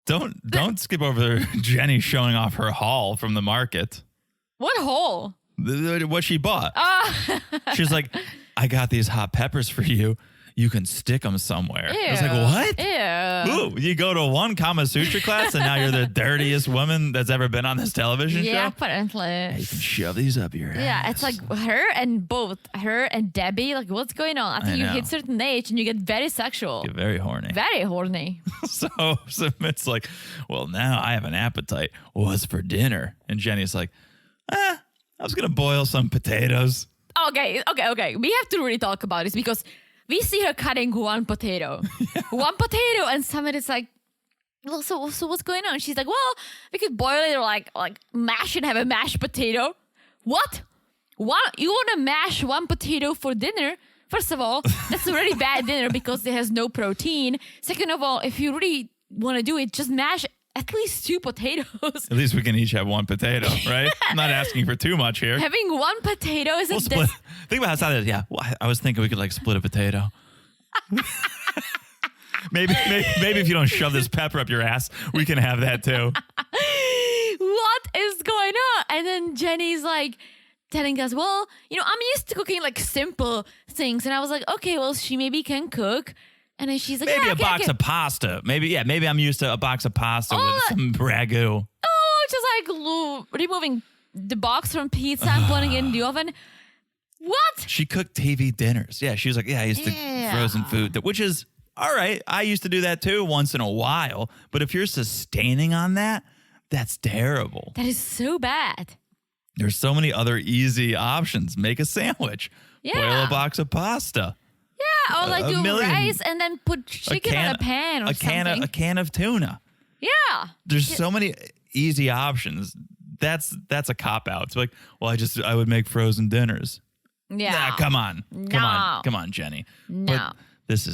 Don't skip over Jenny showing off her haul from the market. what hole? What she bought. She's like, I got these hot peppers for you. You can stick them somewhere. I was like, what? Ew. Ooh, you go to one Kama Sutra class and now you're the dirtiest woman that's ever been on this television Yeah, show? apparently. You can shove these up your ass. Yeah, it's like her and Debbie. Like, what's going on? I think you know. hit certain age and you get very sexual. Get very horny. Very horny. So it's like, well, now I have an appetite. What's for dinner? And Jenny's like, I was going to boil some potatoes. Okay. We have to really talk about this because we see her cutting one potato. One potato, and Sumit is like, well, so what's going on? She's like, well, we could boil it or like mash it, have a mashed potato. What? You want to mash one potato for dinner? First of all, that's a really bad dinner because it has no protein. Second of all, if you really want to do it, just mash at least 2 potatoes. At least we can each have one potato, right? I'm not asking for too much here. Having one potato is We'll split. Think about how sad that is. Yeah, well, I was thinking we could like split a potato. maybe if you don't shove this pepper up your ass, we can have that too. What is going on? And then Jenny's like telling us, well, I'm used to cooking like simple things. And I was like, okay, well, she maybe can cook. And then she's like, Maybe yeah, a box of pasta. Maybe I'm used to a box of pasta with some ragu. Oh, just like removing the box from pizza and putting it in the oven. What? She cooked TV dinners. Yeah, she was like, I used to frozen food, which is all right. I used to do that too once in a while. But if you're sustaining on that, that's terrible. That is so bad. There's so many other easy options. Make a sandwich. Yeah. Boil a box of pasta. Yeah, or like do rice and then put chicken in a pan or something. A can of tuna. Yeah. There's so many easy options. That's a cop out. It's like, well, I would make frozen dinners. Yeah. Nah, come on, Jenny. No. But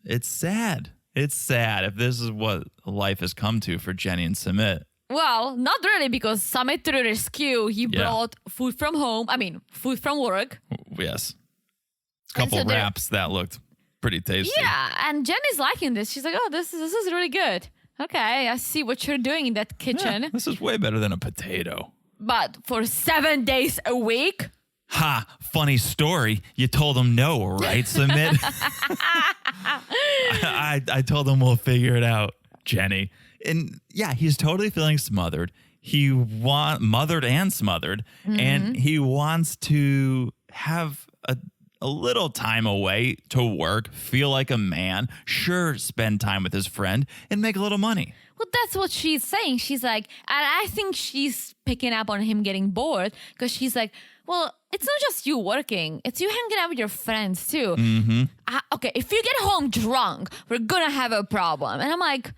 it's sad. It's sad if this is what life has come to for Jenny and Sumit. Well, not really, because Sumit to the rescue, he brought food from home. I mean, food from work. Yes. Couple so wraps that looked pretty tasty. Yeah, and Jenny's liking this. She's like, oh, this is really good. Okay, I see what you're doing in that kitchen. Yeah, this is way better than a potato. But for 7 days a week? Ha, funny story. You told him no, right, Sumit? I told him we'll figure it out, Jenny. And yeah, he's totally feeling smothered. Mothered and smothered. And he wants to have a little time away to work, feel like a man, sure, spend time with his friend and make a little money. Well, that's what she's saying. She's like, and I think she's picking up on him getting bored because she's like, well, it's not just you working. It's you hanging out with your friends too. Okay, if you get home drunk, we're going to have a problem. And I'm like,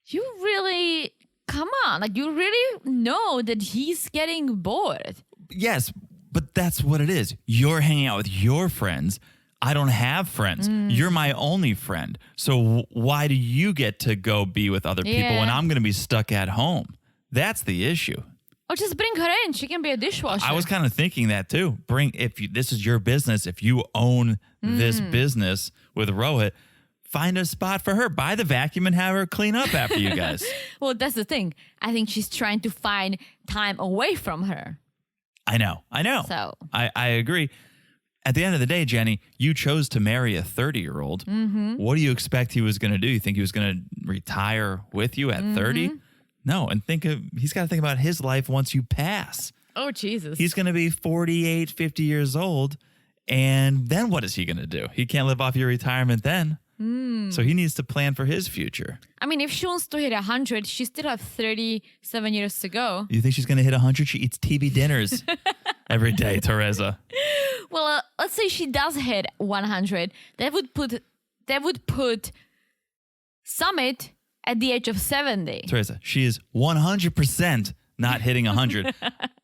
you really, come on. Like, you really know that he's getting bored. Yes, but that's what it is. You're hanging out with your friends. I don't have friends. You're my only friend. So why do you get to go be with other people when I'm going to be stuck at home? That's the issue. Or just bring her in. She can be a dishwasher. I was kind of thinking that too. This is your business. If you own this business with Rohit, find a spot for her. Buy the vacuum and have her clean up after you guys. Well, that's the thing. I think she's trying to find time away from her. I know. So I agree. At the end of the day, Jenny, you chose to marry a 30-year-old. What do you expect he was going to do? You think he was going to retire with you at 30? No. And he's got to think about his life once you pass. Oh, Jesus. He's going to be 48, 50 years old. And then what is he going to do? He can't live off your retirement then. So he needs to plan for his future. I mean, if she wants to hit 100, she still have 37 years to go. You think she's going to hit 100? She eats TV dinners every day, Teresa. Well, let's say she does hit 100. That would put Sumit at the age of 70. Teresa, she is 100% not hitting 100.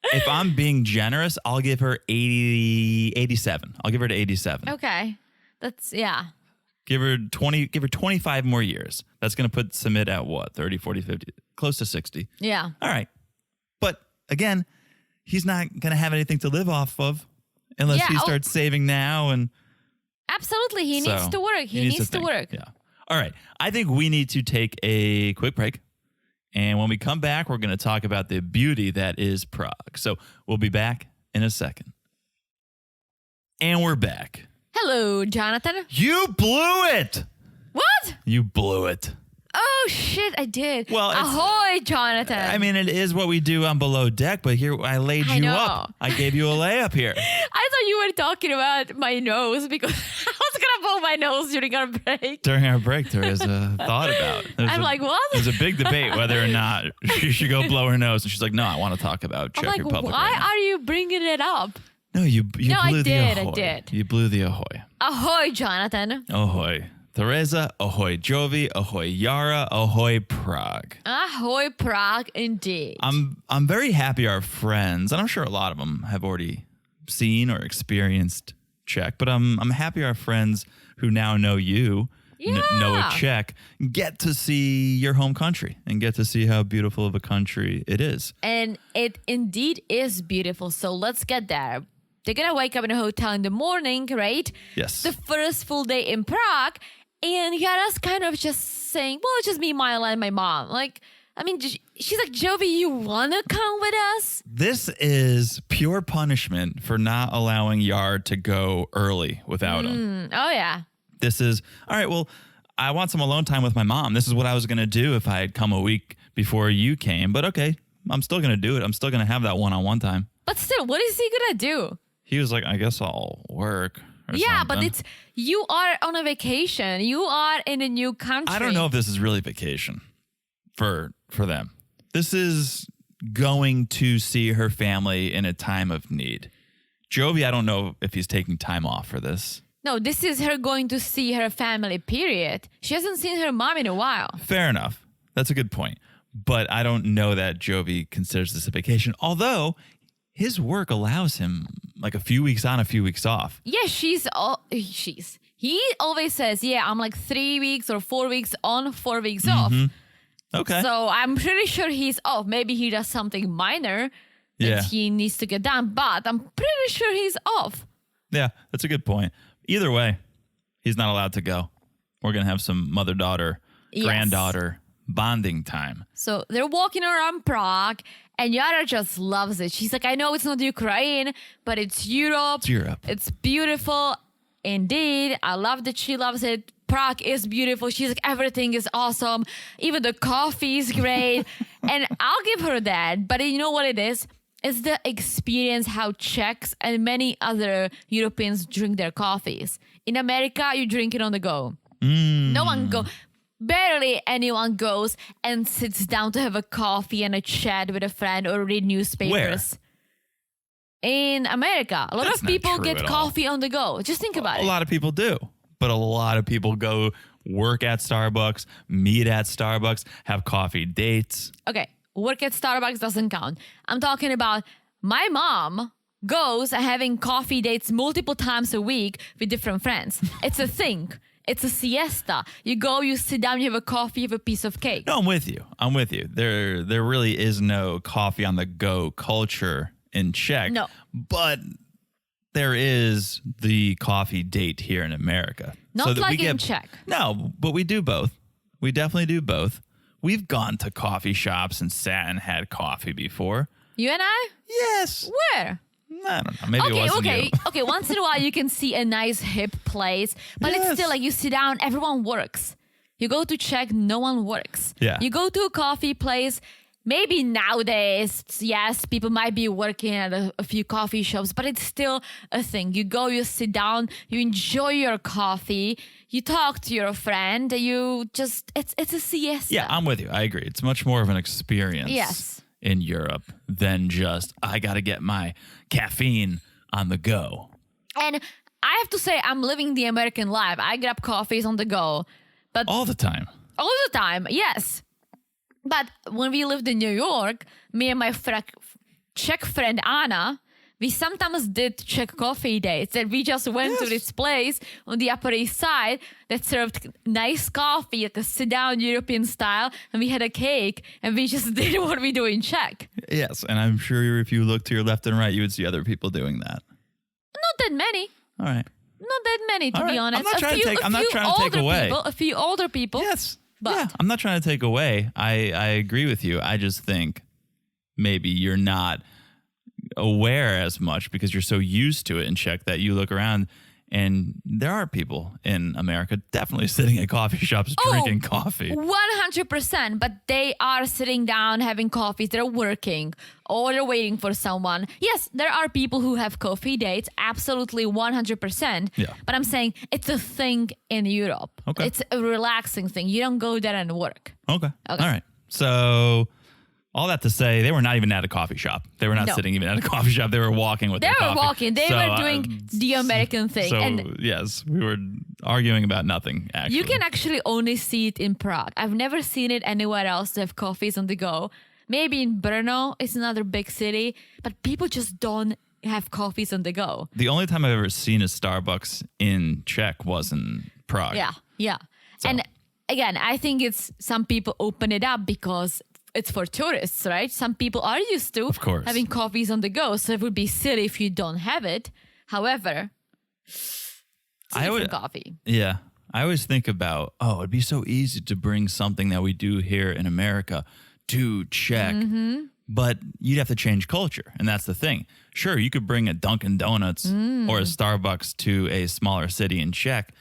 If I'm being generous, I'll give her 87. I'll give her to 87. Okay. That's, yeah. Give her 25 more years. That's going to put Sumit at what? 30, 40, 50, close to 60. Yeah. All right. But again, he's not going to have anything to live off of unless he starts saving now. And absolutely. He needs to work. He needs to work. Yeah. All right. I think we need to take a quick break. And when we come back, we're going to talk about the beauty that is Prague. So we'll be back in a second. And we're back. Hello, Jonathan. You blew it. What? You blew it. Oh, shit, I did. Well, ahoy, Jonathan. I mean, it is what we do on Below Deck, but here I laid you up. I gave you a layup here. I thought you were talking about my nose because I was going to blow my nose during our break. During our break, there is a thought about it. I'm like, what? There's a big debate whether or not she should go blow her nose. And she's like, no, I want to talk about Czech Republic. Why right now. are you bringing it up? No, you blew the ahoy. I did. You blew the ahoy. Ahoy, Jonathan. Ahoy. Teresa, ahoy Jovi, ahoy Yara, ahoy Prague. Ahoy Prague, indeed. I'm very happy our friends, and I'm sure a lot of them have already seen or experienced Czech, but I'm happy our friends who now know you, know a Czech, get to see your home country and get to see how beautiful of a country it is. And it indeed is beautiful, so let's get there. They're going to wake up in a hotel in the morning, right? Yes. The first full day in Prague. And Yara's kind of just saying, well, it's just me, Mila, and my mom. Like, I mean, she's like, Jovi, you want to come with us? This is pure punishment for not allowing Yara to go early without him. Oh, yeah. This is, all right, well, I want some alone time with my mom. This is what I was going to do if I had come a week before you came. But okay, I'm still going to do it. I'm still going to have that one-on-one time. But still, what is he going to do? He was like, I guess I'll work. Yeah, something. but you are on a vacation. You are in a new country. I don't know if this is really vacation for them. This is going to see her family in a time of need. Jovi, I don't know if he's taking time off for this. No, this is her going to see her family, period. She hasn't seen her mom in a while. Fair enough. That's a good point. But I don't know that Jovi considers this a vacation, although his work allows him like a few weeks on, a few weeks off. Yeah, he always says, yeah, I'm like 3 weeks or 4 weeks on, 4 weeks off. Okay. So I'm pretty sure he's off. Maybe he does something minor that he needs to get done, but I'm pretty sure he's off. Yeah, that's a good point. Either way, he's not allowed to go. We're going to have some mother-daughter, granddaughter bonding time. So they're walking around Prague, and Yara just loves it. She's like, I know it's not Ukraine, but it's Europe. It's Europe. It's beautiful. Indeed. I love that she loves it. Prague is beautiful. She's like, everything is awesome. Even the coffee is great. And I'll give her that. But you know what it is? It's the experience how Czechs and many other Europeans drink their coffees. In America, you drink it on the go. No one barely anyone goes and sits down to have a coffee and a chat with a friend or read newspapers. Where? In America, a lot That's of not people true get at all. coffee on the go. Just think about A it. lot of people do, but a lot of people go work at Starbucks, meet at Starbucks, have coffee dates. Okay, work at Starbucks doesn't count. I'm talking about my mom goes having coffee dates multiple times a week with different friends. It's a thing. It's a siesta. You go, you sit down, you have a coffee, you have a piece of cake. No, I'm with you. There really is no coffee on the go culture in Czech. No. But there is the coffee date here in America. Not like in Czech. No, but we do both. We definitely do both. We've gone to coffee shops and sat and had coffee before. You and I? Yes. Where? I don't know. Maybe it wasn't you. Okay. Once in a while, you can see a nice hip place, but it's Yes. still like you sit down, everyone works. You go to Czech, no one works. Yeah. You go to a coffee place, maybe nowadays, yes, people might be working at a few coffee shops, but it's still a thing. You go, you sit down, you enjoy your coffee, you talk to your friend, it's a siesta. Yeah, I'm with you. I agree. It's much more of an experience Yes. in Europe than just, I got to get my caffeine on the go. And I have to say, I'm living the American life. I grab coffees on the go, but All the time. all the time, yes. But when we lived in New York, me and my Czech friend Anna, we sometimes did Czech coffee dates. And we just went to this place on the Upper East Side that served nice coffee, like a sit-down European style. And we had a cake, and we just did what we do in Czech. Yes, and I'm sure if you look to your left and right, you would see other people doing that. Not that many. All right. Not that many, to All be right. honest. I'm not trying to take away. A few older people. Yes. But Yeah, I'm not trying to take away. I agree with you. I just think maybe you're not aware as much because you're so used to it in Czech that you look around and there are people in America definitely sitting at coffee shops drinking coffee. 100%, but they are sitting down having coffees, they're working, or they're waiting for someone. Yes, there are people who have coffee dates, absolutely 100%. Yeah. But I'm saying it's a thing in Europe. Okay. It's a relaxing thing. You don't go there and work. Okay. All right. So all that to say, they were not even at a coffee shop. They were not No. sitting even at a coffee shop. They were walking with They their were coffee. walking. They So, were doing the American thing. So, And yes, we were arguing about nothing, actually. you can actually only see it in Prague. I've never seen it anywhere else to have coffees on the go. Maybe in Brno, it's another big city, but people just don't have coffees on the go. The only time I've ever seen a Starbucks in Czech was in Prague. Yeah. And again, I think it's some people open it up because it's for tourists, right? Some people are used to Of course. having coffees on the go, so it would be silly if you don't have it. However, it's I different would- coffee. Yeah. I always think about, it'd be so easy to bring something that we do here in America to Czech, but you'd have to change culture. And that's the thing. Sure, you could bring a Dunkin' Donuts or a Starbucks to a smaller city in Czech,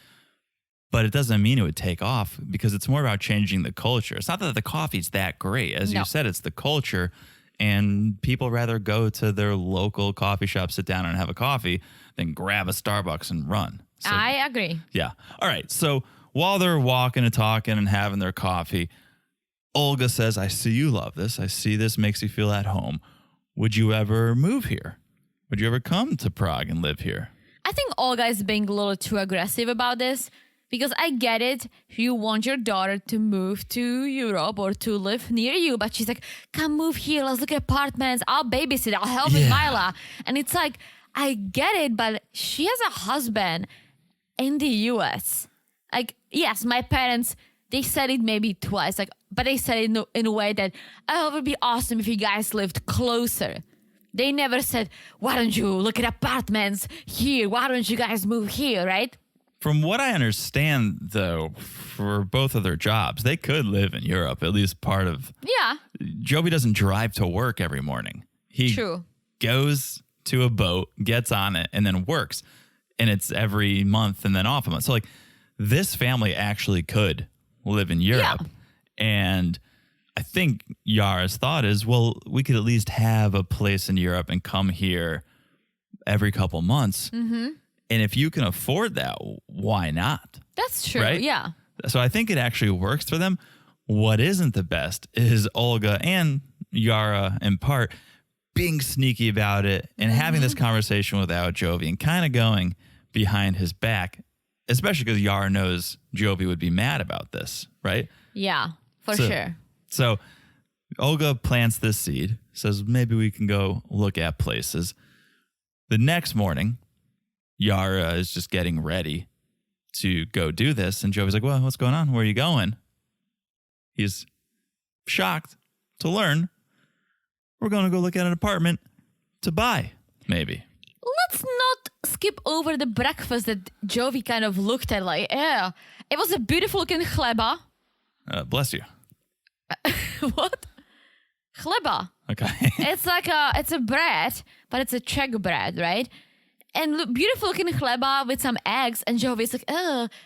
but it doesn't mean it would take off because it's more about changing the culture. It's not that the coffee's that great. As No. you said, it's the culture. And people rather go to their local coffee shop, sit down and have a coffee than grab a Starbucks and run. So, I agree. yeah. All right. So while they're walking and talking and having their coffee, Olga says, I see you love this. I see this makes you feel at home. Would you ever move here? Would you ever come to Prague and live here? I think Olga is being a little too aggressive about this because I get it. You want your daughter to move to Europe or to live near you, but she's like, come move here. Let's look at apartments. I'll babysit. I'll help with Yeah. Mila. And it's like, I get it, but she has a husband in the US. Like, yes, my parents, they said it maybe twice, but they said it in a way that, it would be awesome if you guys lived closer. They never said, why don't you look at apartments here? Why don't you guys move here, right? From what I understand, though, for both of their jobs, they could live in Europe, at least part of. Yeah. Jovi doesn't drive to work every morning. He True. goes to a boat, gets on it, and then works. And it's every month and then off a month. So, like, this family actually could live in Europe. Yeah. And I think Yara's thought is, well, we could at least have a place in Europe and come here every couple months. Mm-hmm. And if you can afford that, why not? That's true. Right? Yeah. So I think it actually works for them. What isn't the best is Olga and Yara, in part, being sneaky about it and having this conversation without Jovi and kind of going behind his back, especially because Yara knows Jovi would be mad about this, right? Yeah, for sure. So Olga plants this seed, says maybe we can go look at places. The next morning, Yara is just getting ready to go do this. And Jovi's like, well, what's going on? Where are you going? He's shocked to learn we're going to go look at an apartment to buy, maybe. Let's not skip over the breakfast that Jovi kind of looked at like, yeah. It was a beautiful looking chleba. Bless you. What? Chleba. Okay. It's a bread, but it's a Czech bread, right? And beautiful looking chleba with some eggs. And Jovi's like,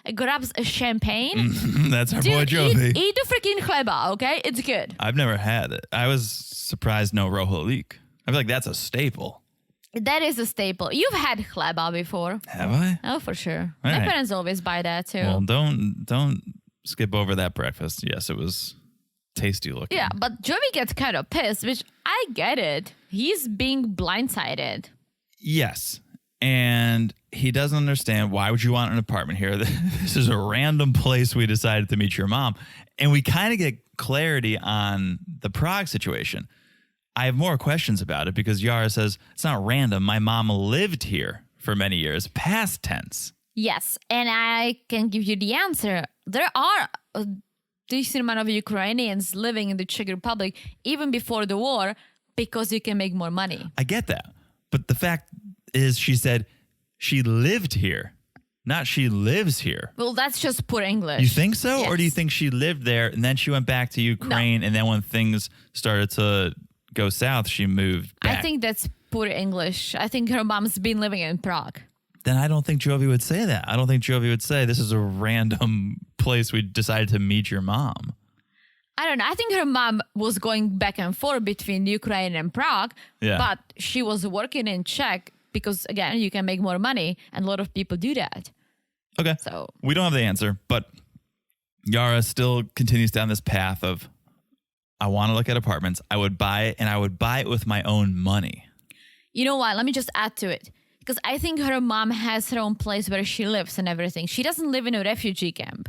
it grabs a champagne. That's our Dude, boy Jovi. Eat the freaking chleba, okay? It's good. I've never had it. I was surprised no rohalik. I feel like that's a staple. That is a staple. You've had chleba before. Have I? Oh, for sure. All My right. parents always buy that too. Well, don't skip over that breakfast. Yes, it was tasty looking. Yeah, but Jovi gets kind of pissed, which I get it. He's being blindsided. Yes. And he doesn't understand, why would you want an apartment here? This is a random place we decided to meet your mom. And we kind of get clarity on the Prague situation. I have more questions about it because Yara says, it's not random. My mom lived here for many years, past tense. Yes, and I can give you the answer. There are a decent amount of Ukrainians living in the Czech Republic even before the war because you can make more money. I get that. But the fact is, she said she lived here, not she lives here. Well, that's just poor English. You think so? Yes. Or do you think she lived there and then she went back to Ukraine and then when things started to go south, she moved back? I think that's poor English. I think her mom's been living in Prague. Then I don't think Jovi would say that. I don't think Jovi would say this is a random place we decided to meet your mom. I don't know. I think her mom was going back and forth between Ukraine and Prague, but she was working in Czech because, again, you can make more money and a lot of people do that. Okay. So we don't have the answer, but Yara still continues down this path of, I want to look at apartments. I would buy it, and I would buy it with my own money. You know what? Let me just add to it. Because I think her mom has her own place where she lives and everything. She doesn't live in a refugee camp.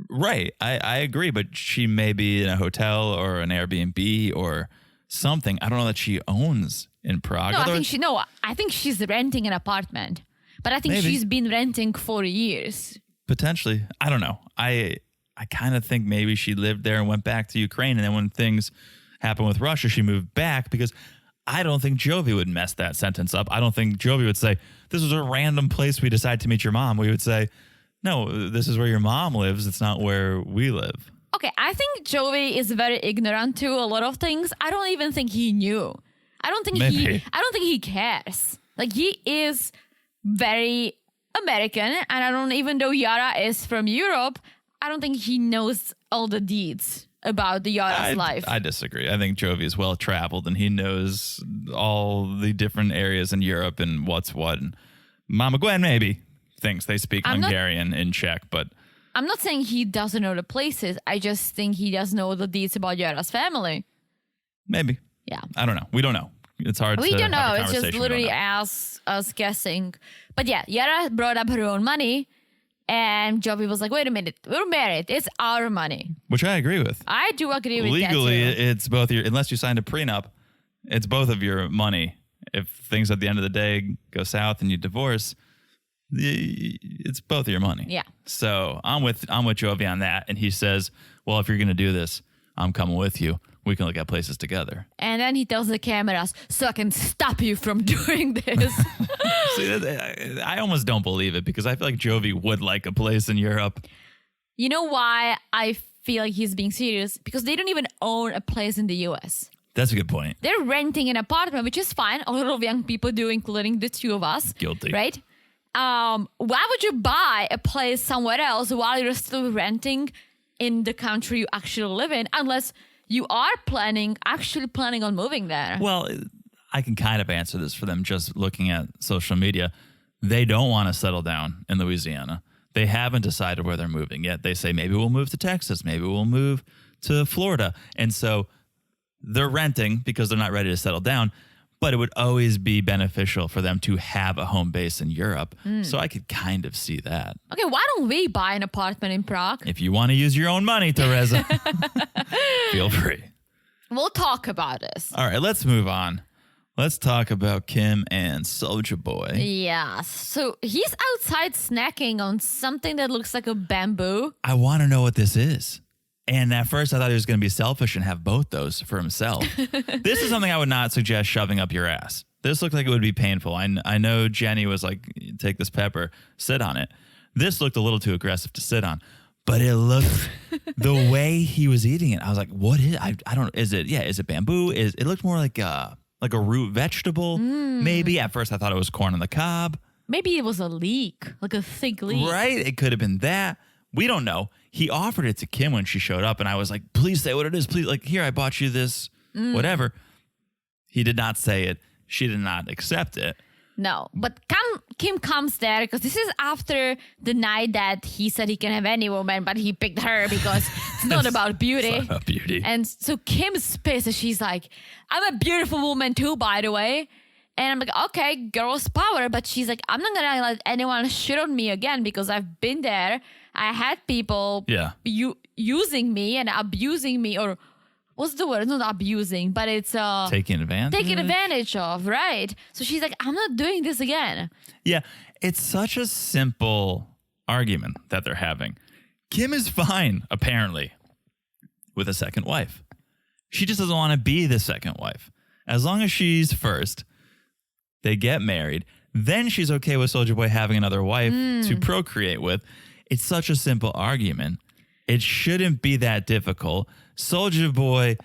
Right. I agree, but she may be in a hotel or an Airbnb or something. I don't know that she owns in Prague. No, I think she's renting an apartment. But I think she's been renting for years. Potentially. I don't know. I kind of think maybe she lived there and went back to Ukraine. And then when things happened with Russia, she moved back because I don't think Jovi would mess that sentence up. I don't think Jovi would say, this was a random place we decided to meet your mom. We would say, no, this is where your mom lives. It's not where we live. Okay, I think Jovi is very ignorant to a lot of things. I don't even think he knew. I don't think he cares. Like, he is very American, and I don't, even though Yara is from Europe, I don't think he knows all the deeds about the Yara's life. I disagree. I think Jovi is well traveled and he knows all the different areas in Europe and what's what. And Mama Gwen maybe thinks they speak Hungarian in Czech, but I'm not saying he doesn't know the places. I just think he does know the deeds about Yara's family. Maybe. Yeah. I don't know. We don't know. It's hard we to don't know. have a It's just conversation. literally us guessing. But yeah, Yara brought up her own money and Jovi was like, wait a minute, we're married. It's our money. Which I agree with. I do agree with Legally, that too. it's both your, unless you signed a prenup, it's both of your money. If things at the end of the day go south and you divorce, it's both of your money. Yeah. So I'm with Jovi on that. And he says, well, if you're going to do this, I'm coming with you. We can look at places together. And then he tells the cameras, so I can stop you from doing this. See, I almost don't believe it because I feel like Jovi would like a place in Europe. You know why I feel like he's being serious? Because they don't even own a place in the US. That's a good point. They're renting an apartment, which is fine. A lot of young people do, including the two of us. Guilty. Right? Why would you buy a place somewhere else while you're still renting in the country you actually live in, unless you are actually planning on moving there? Well, I can kind of answer this for them just looking at social media. They don't want to settle down in Louisiana. They haven't decided where they're moving yet. They say, maybe we'll move to Texas. Maybe we'll move to Florida. And so they're renting because they're not ready to settle down. But it would always be beneficial for them to have a home base in Europe. So I could kind of see that. Okay, why don't we buy an apartment in Prague? If you want to use your own money, Teresa, feel free. We'll talk about this. All right, let's move on. Let's talk about Kim and Soulja Boy. Yeah, so he's outside snacking on something that looks like a bamboo. I want to know what this is. And at first, I thought he was going to be selfish and have both those for himself. This is something I would not suggest shoving up your ass. This looked like it would be painful. I know Jenny was like, take this pepper, sit on it. This looked a little too aggressive to sit on. But it looked, the way he was eating it, I was like, what is, I don't, is it bamboo? It looked more like a root vegetable, maybe. At first, I thought it was corn on the cob. Maybe it was a leek, like a thick leek. Right? It could have been that. We don't know. He offered it to Kim when she showed up, and I was like, please say what it is. Please, like, here, I bought you this, whatever. He did not say it. She did not accept it. No, but Kim comes there because this is after the night that he said he can have any woman, but he picked her because it's not about beauty. It's not about beauty. And so Kim's pissed and she's like, I'm a beautiful woman too, by the way. And I'm like, okay, girl's power. But she's like, I'm not going to let anyone shit on me again because I've been there. I had people using me and abusing me, or what's the word? Not abusing, but it's taking advantage of, right? So she's like, I'm not doing this again. Yeah, it's such a simple argument that they're having. Kim is fine, apparently, with a second wife. She just doesn't want to be the second wife. As long as she's first, they get married, then she's okay with Soulja Boy having another wife to procreate with. It's such a simple argument. It shouldn't be that difficult. Soulja Boy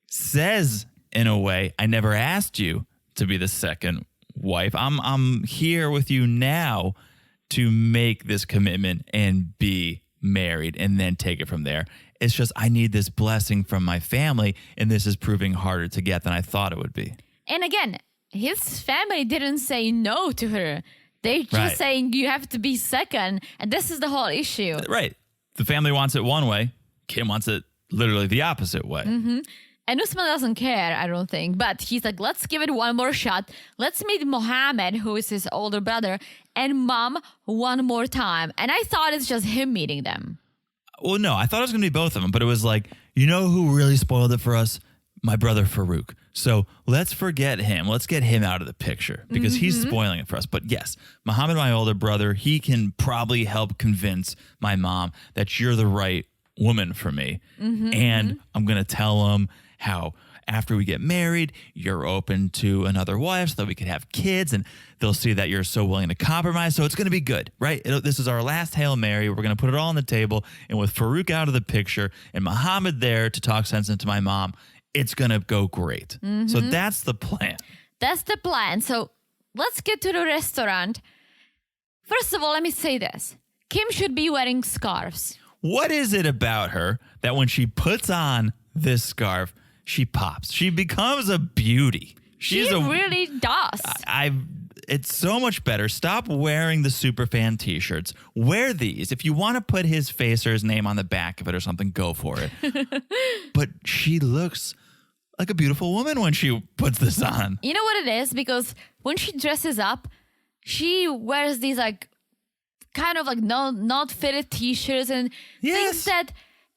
says, in a way, I never asked you to be the second wife. I'm here with you now to make this commitment and be married and then take it from there. It's just I need this blessing from my family, and this is proving harder to get than I thought it would be. And again, his family didn't say no to her. They're just saying you have to be second, and this is the whole issue. Right. The family wants it one way. Kim wants it literally the opposite way. Mm-hmm. And Usman doesn't care, I don't think. But he's like, let's give it one more shot. Let's meet Mohammed, who is his older brother, and Mom one more time. And I thought it's just him meeting them. Well, no, I thought it was going to be both of them. But it was like, you know who really spoiled it for us? My brother Farouk. So let's forget him. Let's get him out of the picture because he's spoiling it for us. But yes, Muhammad, my older brother, he can probably help convince my mom that you're the right woman for me. And I'm going to tell him how after we get married, you're open to another wife so that we could have kids, and they'll see that you're so willing to compromise. So it's going to be good, right? This is our last Hail Mary. We're going to put it all on the table. And with Farouk out of the picture and Muhammad there to talk sense into my mom, it's going to go great. So that's the plan. That's the plan. So let's get to the restaurant. First of all, let me say this. Kim should be wearing scarves. What is it about her that when she puts on this scarf, she pops? She becomes a beauty. She really does. It's so much better. Stop wearing the Superfan t-shirts. Wear these. If you want to put his face or his name on the back of it or something, go for it. But she looks like a beautiful woman when she puts this on. You know what it is? Because when she dresses up, she wears these like kind of like not fitted t-shirts and things that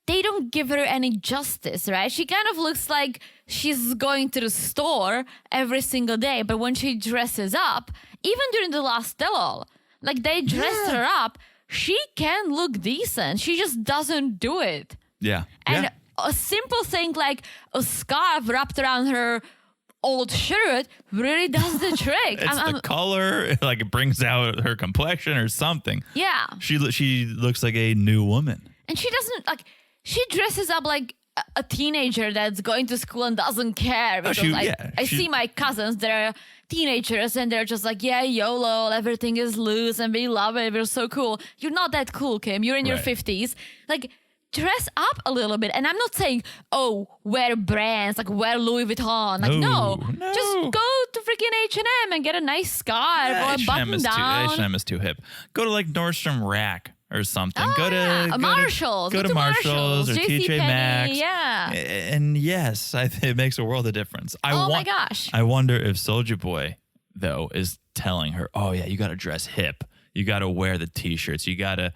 they don't give her any justice, right? She kind of looks like she's going to the store every single day. But when she dresses up, even during the last tell-all, like they dressed her up, she can look decent. She just doesn't do it. Yeah. And a simple thing like a scarf wrapped around her old shirt really does the trick. It's the color, like it brings out her complexion or something. Yeah. She looks like a new woman. And she doesn't like, she dresses up like a teenager that's going to school and doesn't care. Because I see my cousins, they're teenagers and they're just like, yeah, YOLO, everything is loose and we love it. We're so cool. You're not that cool, Kim. You're in your 50s. Like, dress up a little bit. And I'm not saying, oh, wear brands, like wear Louis Vuitton. Like, no. Just go to freaking H&M and get a nice scarf or a button down. H&M is too hip. Go to like Nordstrom Rack or something. Go to Marshalls. Go to Marshalls or TJ Maxx. Yeah. And yes, it makes a world of difference. My gosh. I wonder if Soulja Boy, though, is telling her, oh, yeah, you got to dress hip. You got to wear the T-shirts. You got to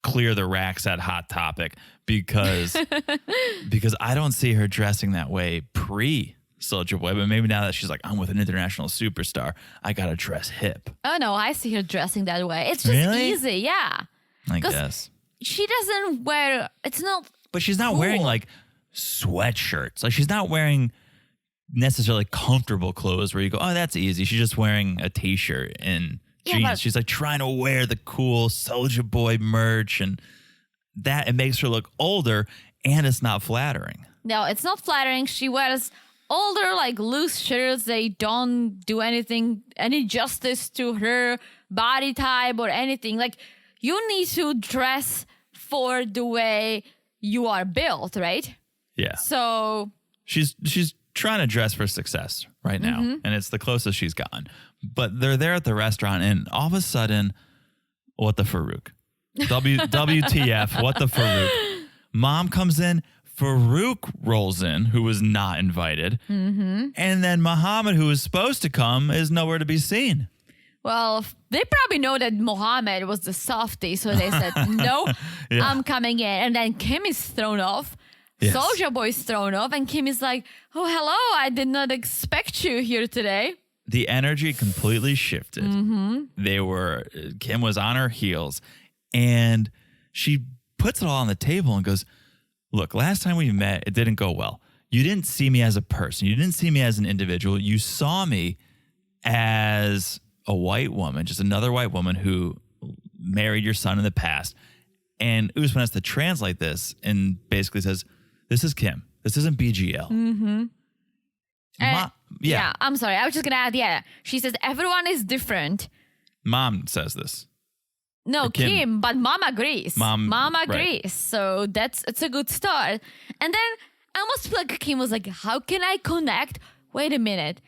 clear the racks at Hot Topic because I don't see her dressing that way pre-Soulja Boy. But maybe now that she's like, I'm with an international superstar, I got to dress hip. Oh, no, I see her dressing that way. It's just easy. Yeah. I guess. She doesn't wear, it's not. But she's not wearing like sweatshirts. Like she's not wearing necessarily comfortable clothes where you go, oh, that's easy. She's just wearing a T-shirt and jeans. She's like trying to wear the cool Soulja Boy merch and that it makes her look older and it's not flattering. No, it's not flattering. She wears older, like loose shirts. They don't do any justice to her body type or anything. Like, you need to dress for the way you are built, right? Yeah. So she's trying to dress for success right now, and it's the closest she's gotten. But they're there at the restaurant, and all of a sudden, what the Farouk? WTF? What the Farouk? Mom comes in. Farouk rolls in, who was not invited, and then Muhammad, who was supposed to come, is nowhere to be seen. Well, they probably know that Mohammed was the softie, so they said, no, I'm coming in. And then Kim is thrown off. Yes. Soulja Boy's thrown off. And Kim is like, oh, hello, I did not expect you here today. The energy completely shifted. Kim was on her heels. And she puts it all on the table and goes, look, last time we met, it didn't go well. You didn't see me as a person. You didn't see me as an individual. You saw me as a white woman, just another white woman who married your son in the past. And Usman has to translate this and basically says, this is Kim. This isn't BGL. Yeah, I'm sorry. I was just going to add, she says, everyone is different. Mom says this. No, Kim, but Mom agrees. Mom agrees. Right. So it's a good start. And then I almost feel like Kim was like, how can I connect? Wait a minute.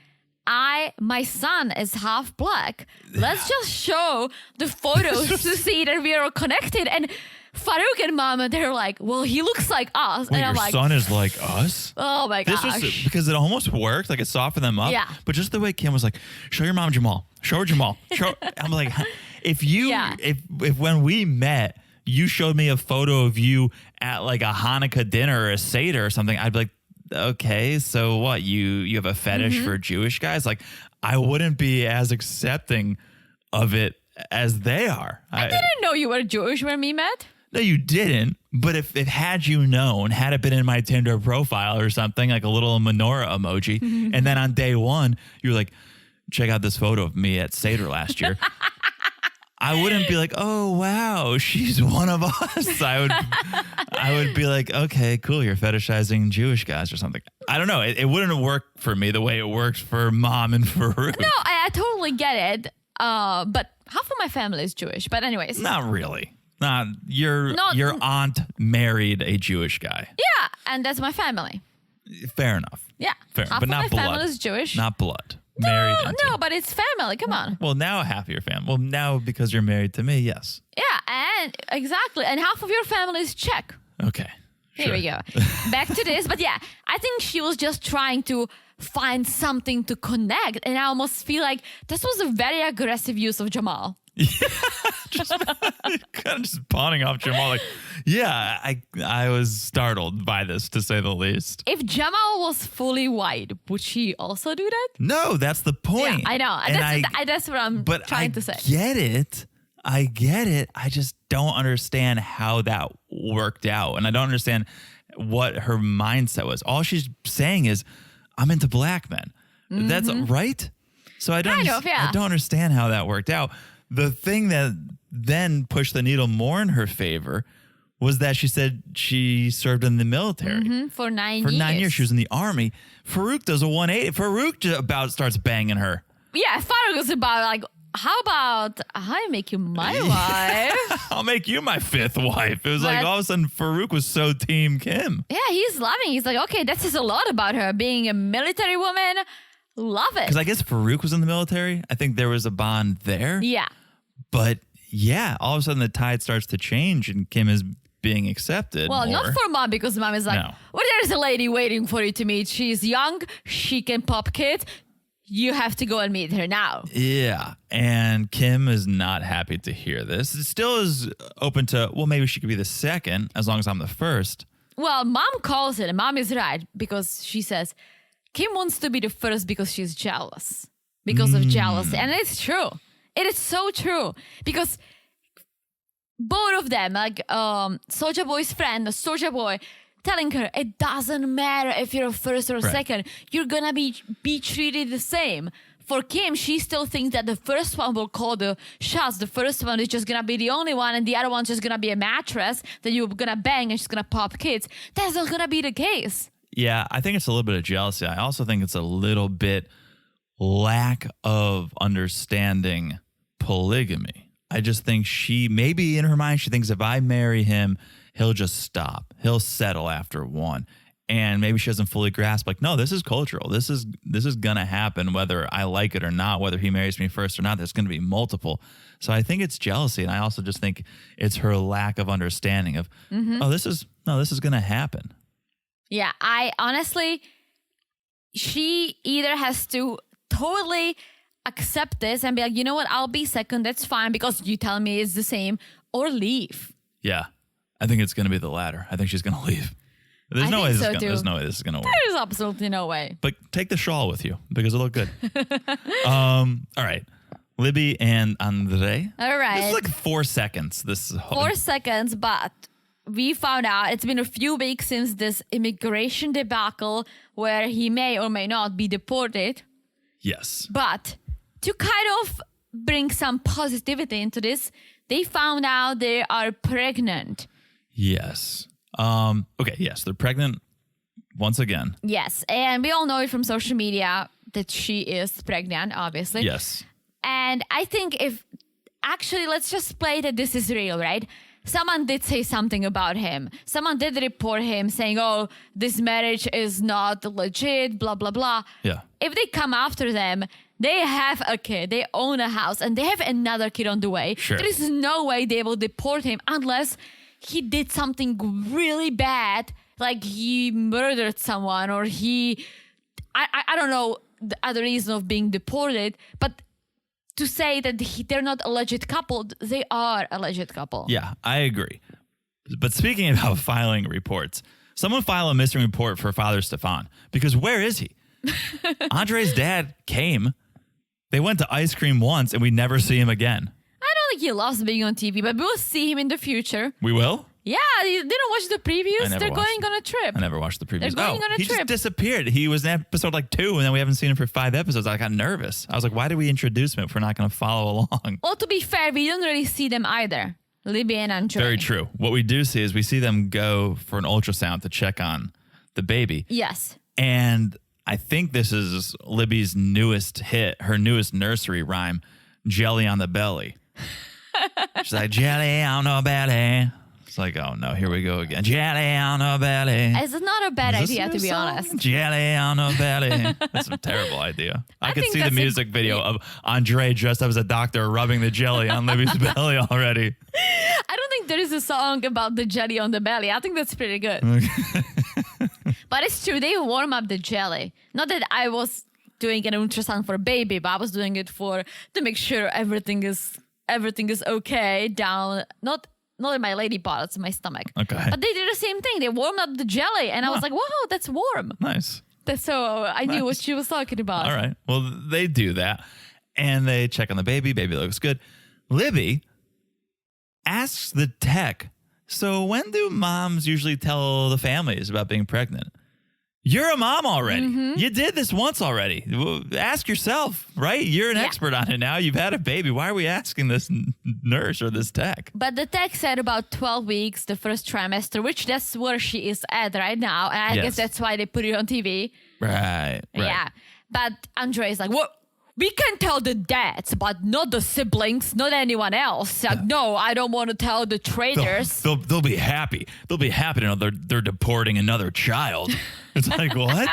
My son is half black. Let's just show the photos to see that we are connected. And Farouk and Mama, they're like, well, he looks like us. Wait, and I'm your like, son is like us? Oh my gosh. This was because it almost worked. Like it softened them up. Yeah. But just the way Kim was like, show your mom Jamal. Show her Jamal. I'm like, if when we met, you showed me a photo of you at like a Hanukkah dinner or a Seder or something, I'd be like, okay, so what? You have a fetish for Jewish guys? Like, I wouldn't be as accepting of it as they are. I didn't know you were Jewish when we met. No, you didn't. But if had you known, had it been in my Tinder profile or something, like a little menorah emoji, and then on day one, you were like, check out this photo of me at Seder last year. I wouldn't be like, oh, wow, she's one of us. I would be like, okay, cool. You're fetishizing Jewish guys or something. I don't know. It wouldn't work for me the way it works for Mom and Farouk. No, I totally get it. But half of my family is Jewish. But anyways. Not really. Your aunt married a Jewish guy. Yeah. And that's my family. Fair enough. Yeah. Fair, half but of not my blood. family is Jewish. Not blood. No, but it's family. Come on. Well, now half of your family. Well, now because you're married to me, yes. Yeah, and exactly. And half of your family is Czech. Okay. Here we go. Back to this. But yeah, I think she was just trying to find something to connect. And I almost feel like this was a very aggressive use of Jamal. Yeah, just kind of just pawning off Jamal. Like, yeah, I was startled by this, to say the least. If Jamal was fully white, would she also do that? No, that's the point. Yeah, I know. That's what I'm trying to say. I get it. I just don't understand how that worked out. And I don't understand what her mindset was. All she's saying is, I'm into black men. That's right. So I don't understand how that worked out. The thing that then pushed the needle more in her favor was that she said she served in the military for 9 years. For 9 years, she was in the army. Farouk does a 180. Farouk about starts banging her. Yeah, Farouk was about like, how about I make you my wife? I'll make you my fifth wife. It was like all of a sudden Farouk was so team Kim. Yeah, he's loving. He's like, okay, that says a lot about her being a military woman. Love it. Because I guess Farouk was in the military. I think there was a bond there. Yeah. But yeah, all of a sudden the tide starts to change and Kim is being accepted. Well, more. not for mom, because mom is like, No. well, there's a lady waiting for you to meet. She's young. She can pop kids. You have to go and meet her now. Yeah. And Kim is not happy to hear this. It still is open to, well, maybe she could be the second as long as I'm the first. Well, mom calls it, and mom is right, because she says Kim wants to be the first because she's jealous. Because of jealousy. And it's true. It is so true. Because both of them, like Soulja Boy's friend, Soulja Boy, telling her it doesn't matter if you're first or second, you're gonna be treated the same. For Kim, she still thinks that the first one will call the shots. The first one is just gonna be the only one, and the other one's just gonna be a mattress that you're gonna bang and she's gonna pop kids. That's not gonna be the case. Yeah, I think it's a little bit of jealousy. I also think it's a little bit lack of understanding polygamy. I just think maybe in her mind, she thinks if I marry him, he'll just stop. He'll settle after one. And maybe she doesn't fully grasp, like, no, this is cultural. This is going to happen whether I like it or not, whether he marries me first or not. There's going to be multiple. So I think it's jealousy. And I also just think it's her lack of understanding of, this is going to happen. Yeah, I honestly, she either has to totally accept this and be like, you know what, I'll be second, that's fine because you tell me it's the same, or leave. Yeah, I think it's going to be the latter. I think she's going to leave. There's no way this is going to work. There's absolutely no way. But take the shawl with you because it'll look good. All right. Libby and Andrei. All right. This is like 4 seconds. 4 seconds, but we found out it's been a few weeks since this immigration debacle where he may or may not be deported. Yes. But to kind of bring some positivity into this, they found out they are pregnant. Yes. Okay, yes, they're pregnant once again. Yes, and we all know it from social media that she is pregnant, obviously. Yes. And I think let's just play that this is real, right? Someone did say something about him. Someone did report him saying, oh, this marriage is not legit, blah, blah, blah. Yeah. If they come after them, they have a kid, they own a house, and they have another kid on the way. Sure. There is no way they will deport him unless he did something really bad, like he murdered someone or I don't know the other reason of being deported, but to say that they're not a legit couple, they are a legit couple. Yeah, I agree. But speaking about filing reports, someone file a missing report for Father Stefan because where is he? Andrei's dad came. They went to ice cream once and we never see him again. I don't think he loves being on TV, but we'll see him in the future. We will? Yeah, you didn't watch the previews? They're going on a trip. I never watched the previews. They're going on a he trip. Just disappeared. He was in episode like 2, and then we haven't seen him for 5 episodes. I got nervous. I was like, why did we introduce him if we're not going to follow along? Well, to be fair, we don't really see them either. Libby and Andrei. Very true. What we do see is we see them go for an ultrasound to check on the baby. Yes. And I think this is Libby's newest hit, her newest nursery rhyme, Jelly on the Belly. She's like, jelly on the belly. It's like, oh no, here we go again. Jelly on the belly. It's not a bad idea, to be honest. Jelly on the belly. That's a terrible idea. I could see the music video of Andrei dressed up as a doctor rubbing the jelly on Libby's belly already. I don't think there is a song about the jelly on the belly. I think that's pretty good. But it's true, they warm up the jelly. Not that I was doing an ultrasound for a baby, but I was doing it to make sure everything is okay down, not in my lady parts, my stomach. Okay. But they did the same thing. They warmed up the jelly, and I was like, "Wow, that's warm." Nice. So I knew what she was talking about. All right. Well, they do that, and they check on the baby. Baby looks good. Libby asks the tech So when do moms usually tell the families about being pregnant? You're a mom already. You did this once already. Well, ask yourself, right? You're an expert on it now. You've had a baby. Why are we asking this nurse or this tech? But the tech said about 12 weeks, the first trimester, which that's where she is at right now. And I guess that's why they put it on TV. Right. Yeah. But Andrei is like, what? We can tell the dads, but not the siblings, not anyone else. Like, no, I don't want to tell the traders. They'll be happy. They'll be happy to know they're deporting another child. It's like, what?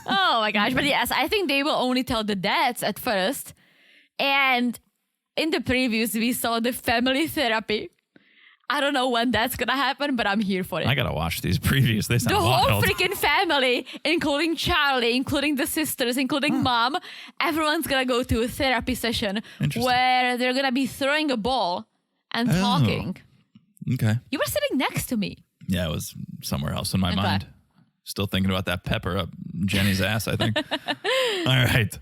Oh my gosh. But yes, I think they will only tell the dads at first. And in the previews, we saw the family therapy. I don't know when that's going to happen, but I'm here for it. I got to watch these previews. They sound the wild. whole freaking family, including Charlie, including the sisters, including mom, everyone's going to go to a therapy session where they're going to be throwing a ball and talking. Okay. You were sitting next to me. Yeah, it was somewhere else in my mind. Still thinking about that pepper up Jenny's ass, I think. All right.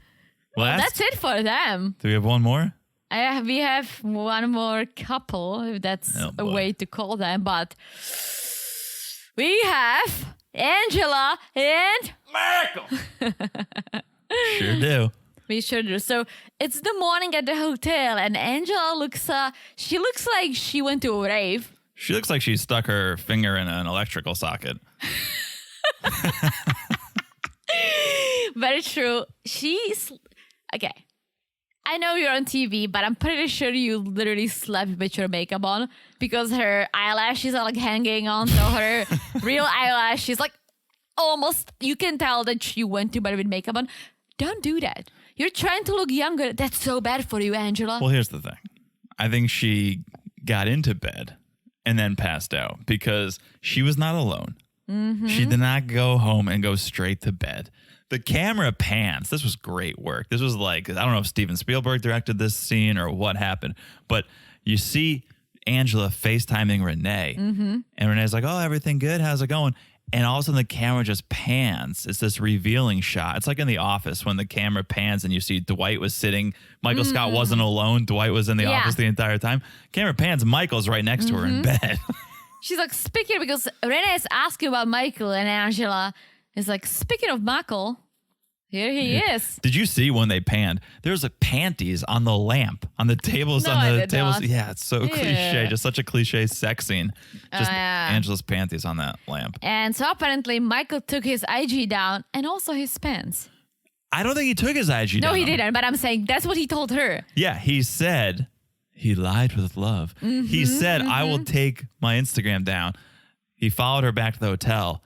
Well, that's it for them. Do we have one more? We have one more couple, if that's a way to call them, but we have Angela and Michael. Sure do. We sure do. So it's the morning at the hotel, and Angela looks like she went to a rave. She looks like she stuck her finger in an electrical socket. Very true. Okay. I know you're on TV, but I'm pretty sure you literally slept with your makeup on because her eyelashes are like hanging on. So her real eyelashes, like almost, you can tell that she went to bed with makeup on. Don't do that. You're trying to look younger. That's so bad for you, Angela. Well, here's the thing. I think she got into bed and then passed out because she was not alone. She did not go home and go straight to bed. The camera pans. This was great work. This was like, I don't know if Steven Spielberg directed this scene or what happened, but you see Angela FaceTiming Renee. And Renee's like, oh, everything good? How's it going? And all of a sudden the camera just pans. It's this revealing shot. It's like in The Office when the camera pans and you see Dwight was sitting. Michael Scott wasn't alone. Dwight was in the office the entire time. Camera pans. Michael's right next to her in bed. She's like, speaking, because Renee is asking about Michael, and Angela is like, speaking of Michael, here he is. Did you see when they panned? There's a panties on the lamp, on the tables, No, on I the did tables. not. Yeah, it's so cliche. Just such a cliche sex scene. Just Angela's panties on that lamp. And so apparently Michael took his IG down and also his pants. I don't think he took his IG down. No, he didn't, but I'm saying that's what he told her. Yeah, he said he lied with love. He said, I will take my Instagram down. He followed her back to the hotel.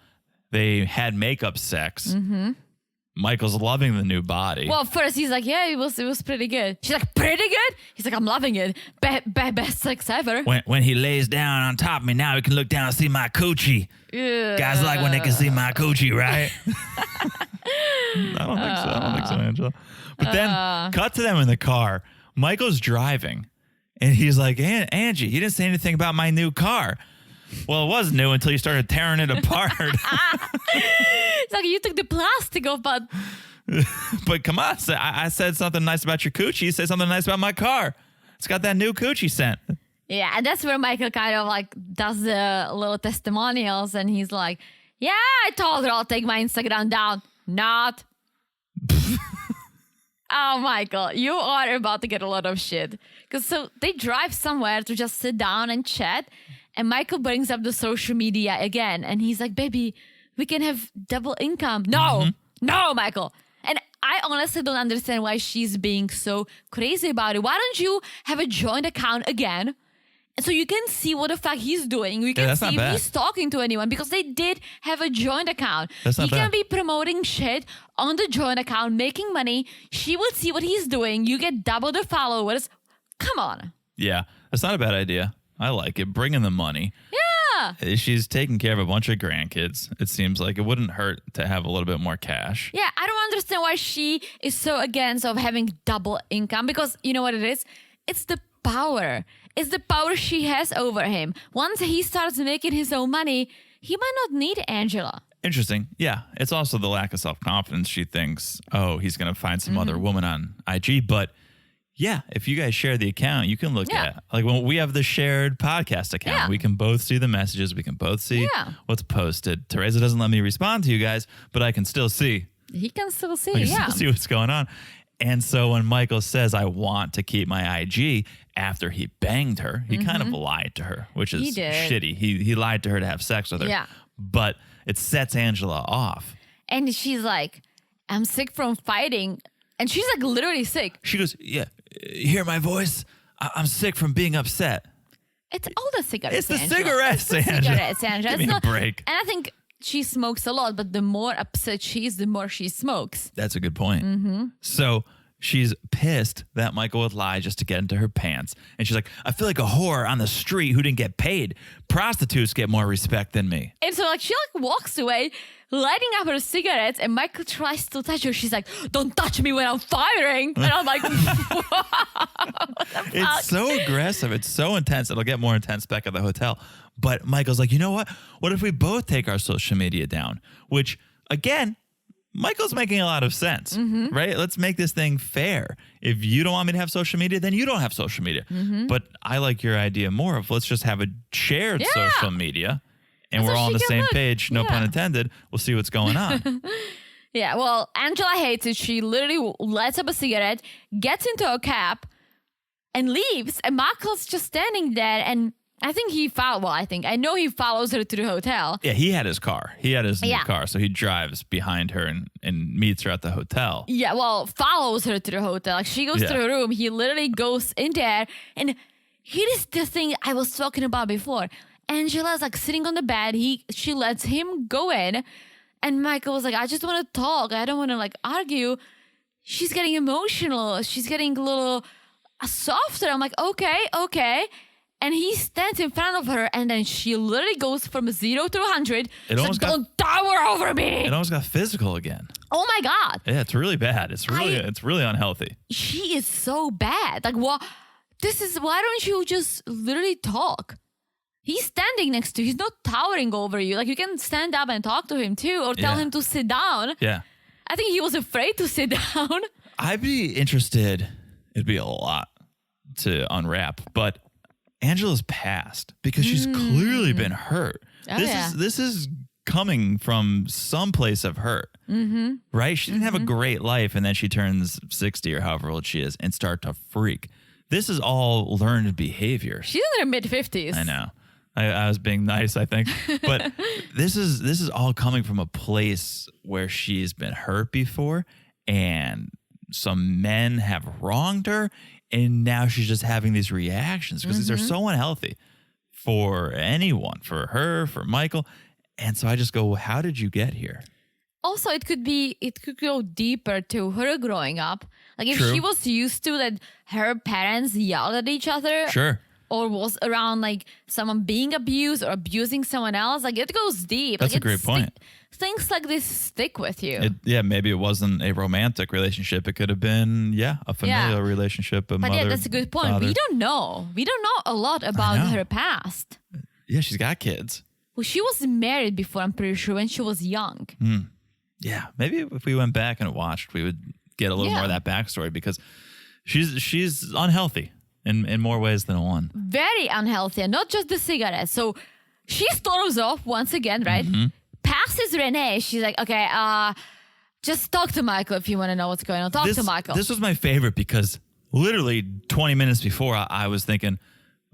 They had makeup sex. Michael's loving the new body. Well, first he's like, yeah, it was pretty good. She's like, pretty good? He's like, I'm loving it. Best sex ever. When he lays down on top of me, now he can look down and see my coochie. Guys like when they can see my coochie, right? I don't think so, Angela. But then cut to them in the car. Michael's driving. And he's like, Angie, you didn't say anything about my new car. Well, it was new until you started tearing it apart. It's like, you took the plastic off, but... But come on, I said something nice about your coochie. You said something nice about my car. It's got that new coochie scent. Yeah, and that's where Michael kind of like does the little testimonials, and he's like, yeah, I told her I'll take my Instagram down. Not. Oh, Michael, you are about to get a lot of shit. Because so they drive somewhere to just sit down and chat. And Michael brings up the social media again. And he's like, baby, we can have double income. No, no, Michael. And I honestly don't understand why she's being so crazy about it. Why don't you have a joint account again? So you can see what the fuck he's doing. We can see if he's talking to anyone, because they did have a joint account. He can be promoting shit on the joint account, making money. She would see what he's doing. You get double the followers. Come on. Yeah, that's not a bad idea. I like it. Bring in the money. Yeah. She's taking care of a bunch of grandkids. It seems like it wouldn't hurt to have a little bit more cash. Yeah, I don't understand why she is so against of having double income, because you know what it is? It's the power. It's the power she has over him. Once he starts making his own money, he might not need Angela. Interesting. Yeah. It's also the lack of self-confidence. She thinks, oh, he's going to find some other woman on IG. But yeah, if you guys share the account, you can look at, like, when we have the shared podcast account, we can both see the messages. We can both see what's posted. Teresa doesn't let me respond to you guys, but I can still see. He can still see, I can still see what's going on. And so when Michael says, I want to keep my IG after he banged her, he kind of lied to her, which is shitty. He lied to her to have sex with her. Yeah. But it sets Angela off. And she's like, I'm sick from fighting. And she's like literally sick. She goes, yeah, hear my voice? I'm sick from being upset. It's all the cigarettes, It's the cigarettes, Angela. Cigarettes, Angela. Give me a break. And I think she smokes a lot, but the more upset she is, the more she smokes. That's a good point. So she's pissed that Michael would lie just to get into her pants. And she's like, I feel like a whore on the street who didn't get paid. Prostitutes get more respect than me. And so like she like walks away, lighting up her cigarettes, and Michael tries to touch her. She's like, don't touch me when I'm firing. And I'm like, it's so aggressive. It's so intense. It'll get more intense back at the hotel. But Michael's like, you know what? What if we both take our social media down? Which, again, Michael's making a lot of sense, right? Let's make this thing fair. If you don't want me to have social media, then you don't have social media. But I like your idea more of let's just have a shared social media. And we're all on the same page, no pun intended. We'll see what's going on. Yeah, well, Angela hates it. She literally lights up a cigarette, gets into a cab, and leaves. And Michael's just standing there. And I think I know he follows her to the hotel. Yeah, he had his car. He had his new car. So he drives behind her and meets her at the hotel. Yeah, well, follows her to the hotel. Like she goes to her room. He literally goes in there. And here is the thing I was talking about before. Angela's like sitting on the bed. She lets him go in. And Michael was like, I just want to talk. I don't want to like argue. She's getting emotional. She's getting a little softer. I'm like, okay. And he stands in front of her, and then she literally goes from 0 to 100. Don't tower over me. It almost got physical again. Oh my God. Yeah, it's really bad. It's really unhealthy. She is so bad. Like, what? Why don't you just literally talk? He's standing next to you. He's not towering over you. Like, you can stand up and talk to him too, or tell him to sit down. Yeah. I think he was afraid to sit down. I'd be interested. It'd be a lot to unwrap, but Angela's past because she's clearly been hurt. This is coming from some place of hurt, right? She didn't have a great life, and then she turns 60 or however old she is and start to freak. This is all learned behavior. She's in her mid-50s. I know. I was being nice, I think, but this is all coming from a place where she's been hurt before, and some men have wronged her. And now she's just having these reactions because these are so unhealthy for anyone, for her, for Michael. And so I just go, well, how did you get here? Also, it could go deeper to her growing up. Like if she was used to that her parents yelled at each other. Sure. Or was around like someone being abused or abusing someone else. Like it goes deep. That's a great point. Things like this stick with you. Maybe it wasn't a romantic relationship. It could have been, a familial relationship. But that's a good point. Father. We don't know. We don't know a lot about her past. Yeah, she's got kids. Well, she was married before, I'm pretty sure, when she was young. Yeah, maybe if we went back and watched, we would get a little more of that backstory because she's unhealthy in more ways than one. Very unhealthy, and not just the cigarettes. So she storms off once again, right? Passes Renee. She's like, okay, just talk to Michael if you want to know what's going on. Talk to Michael. This was my favorite because literally 20 minutes before I was thinking,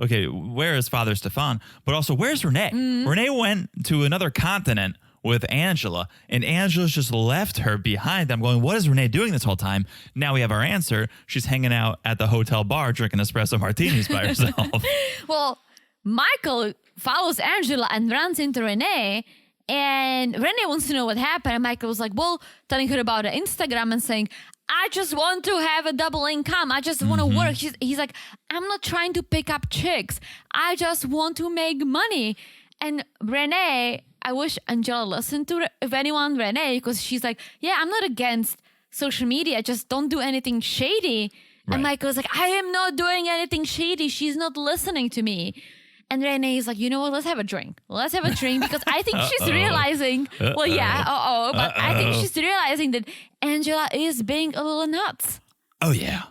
okay, where is Father Stefan? But also, where's Renee? Renee went to another continent with Angela, and Angela's just left her behind. I'm going, what is Renee doing this whole time? Now we have our answer. She's hanging out at the hotel bar drinking espresso martinis by herself. Well, Michael follows Angela and runs into Renee. And Renee wants to know what happened. And Michael was like, well, telling her about the Instagram and saying, I just want to have a double income. I just want to work. He's like, I'm not trying to pick up chicks. I just want to make money. And Renee, I wish Angela listened to, if anyone, Renee, because she's like, yeah, I'm not against social media. Just don't do anything shady. Right. And Michael's like, I am not doing anything shady. She's not listening to me. And Renee is like, you know what? Let's have a drink. Let's have a drink because I think she's realizing, but I think she's realizing that Angela is being a little nuts. Oh, yeah.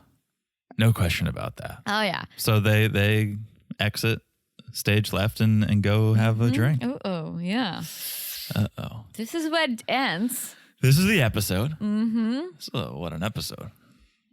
No question about that. Oh, yeah. So they exit stage left and go have a drink. Oh, yeah. Uh-oh. This is where it ends. This is the episode. Mm-hmm. So what an episode.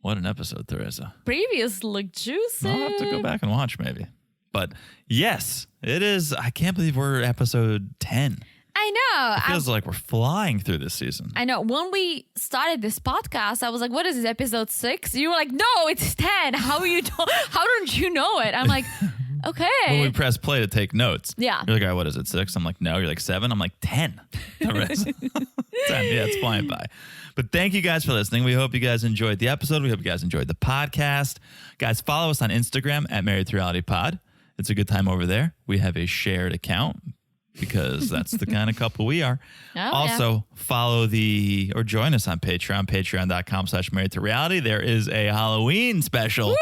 What an episode, Teresa. Previous look juicy. I'll have to go back and watch maybe. But yes, it is. I can't believe we're episode 10. I know. It feels like we're flying through this season. I know. When we started this podcast, I was like, what is this, episode 6? You were like, no, it's 10. How don't you know it? I'm like, okay. When we press play to take notes. Yeah. You're like, all right, what is it, 6? I'm like, no. You're like, 7? I'm like, 10. 10. Yeah, it's flying by. But thank you guys for listening. We hope you guys enjoyed the episode. We hope you guys enjoyed the podcast. Guys, follow us on Instagram at Married to Reality Pod. It's a good time over there. We have a shared account because that's the kind of couple we are. Also, follow or join us on Patreon, patreon.com/married to reality. There is a Halloween special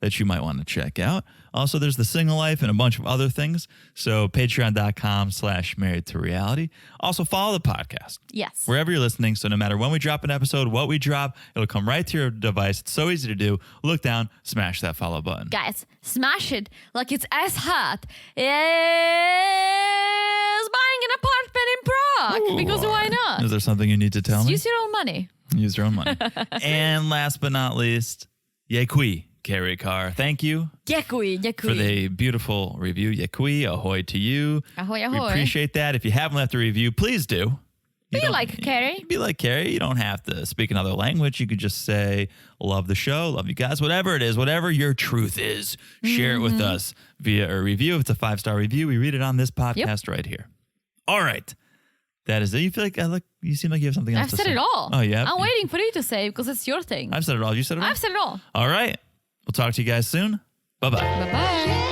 that you might want to check out. Also, there's the single life and a bunch of other things. So patreon.com/married to reality. Also, follow the podcast. Yes. Wherever you're listening. So no matter when we drop an episode, what we drop, it'll come right to your device. It's so easy to do. Look down, smash that follow button. Guys, smash it like it's as hot as buying an apartment in Prague. Because why not? Is there something you need to tell me? Use your own money. Use your own money. And last but not least, Yekui Carry Car. Thank you. Yekui. For the beautiful review. Yekui, ahoy to you. Ahoy, We ahoy. appreciate that. If you haven't left a review, please do. Be like Carrie. Be like Carrie. You don't have to speak another language. You could just say, love the show, love you guys, whatever it is, whatever your truth is, share it with us via a review. If it's a 5-star review, we read it on this podcast right here. All right. That is it. You feel like you seem like you have something else I've to said say. it all. Oh, yeah. I'm waiting for you to say because it's your thing. I've said it all. You said it all? I've said it all. All right. We'll talk to you guys soon. Bye-bye. Bye-bye.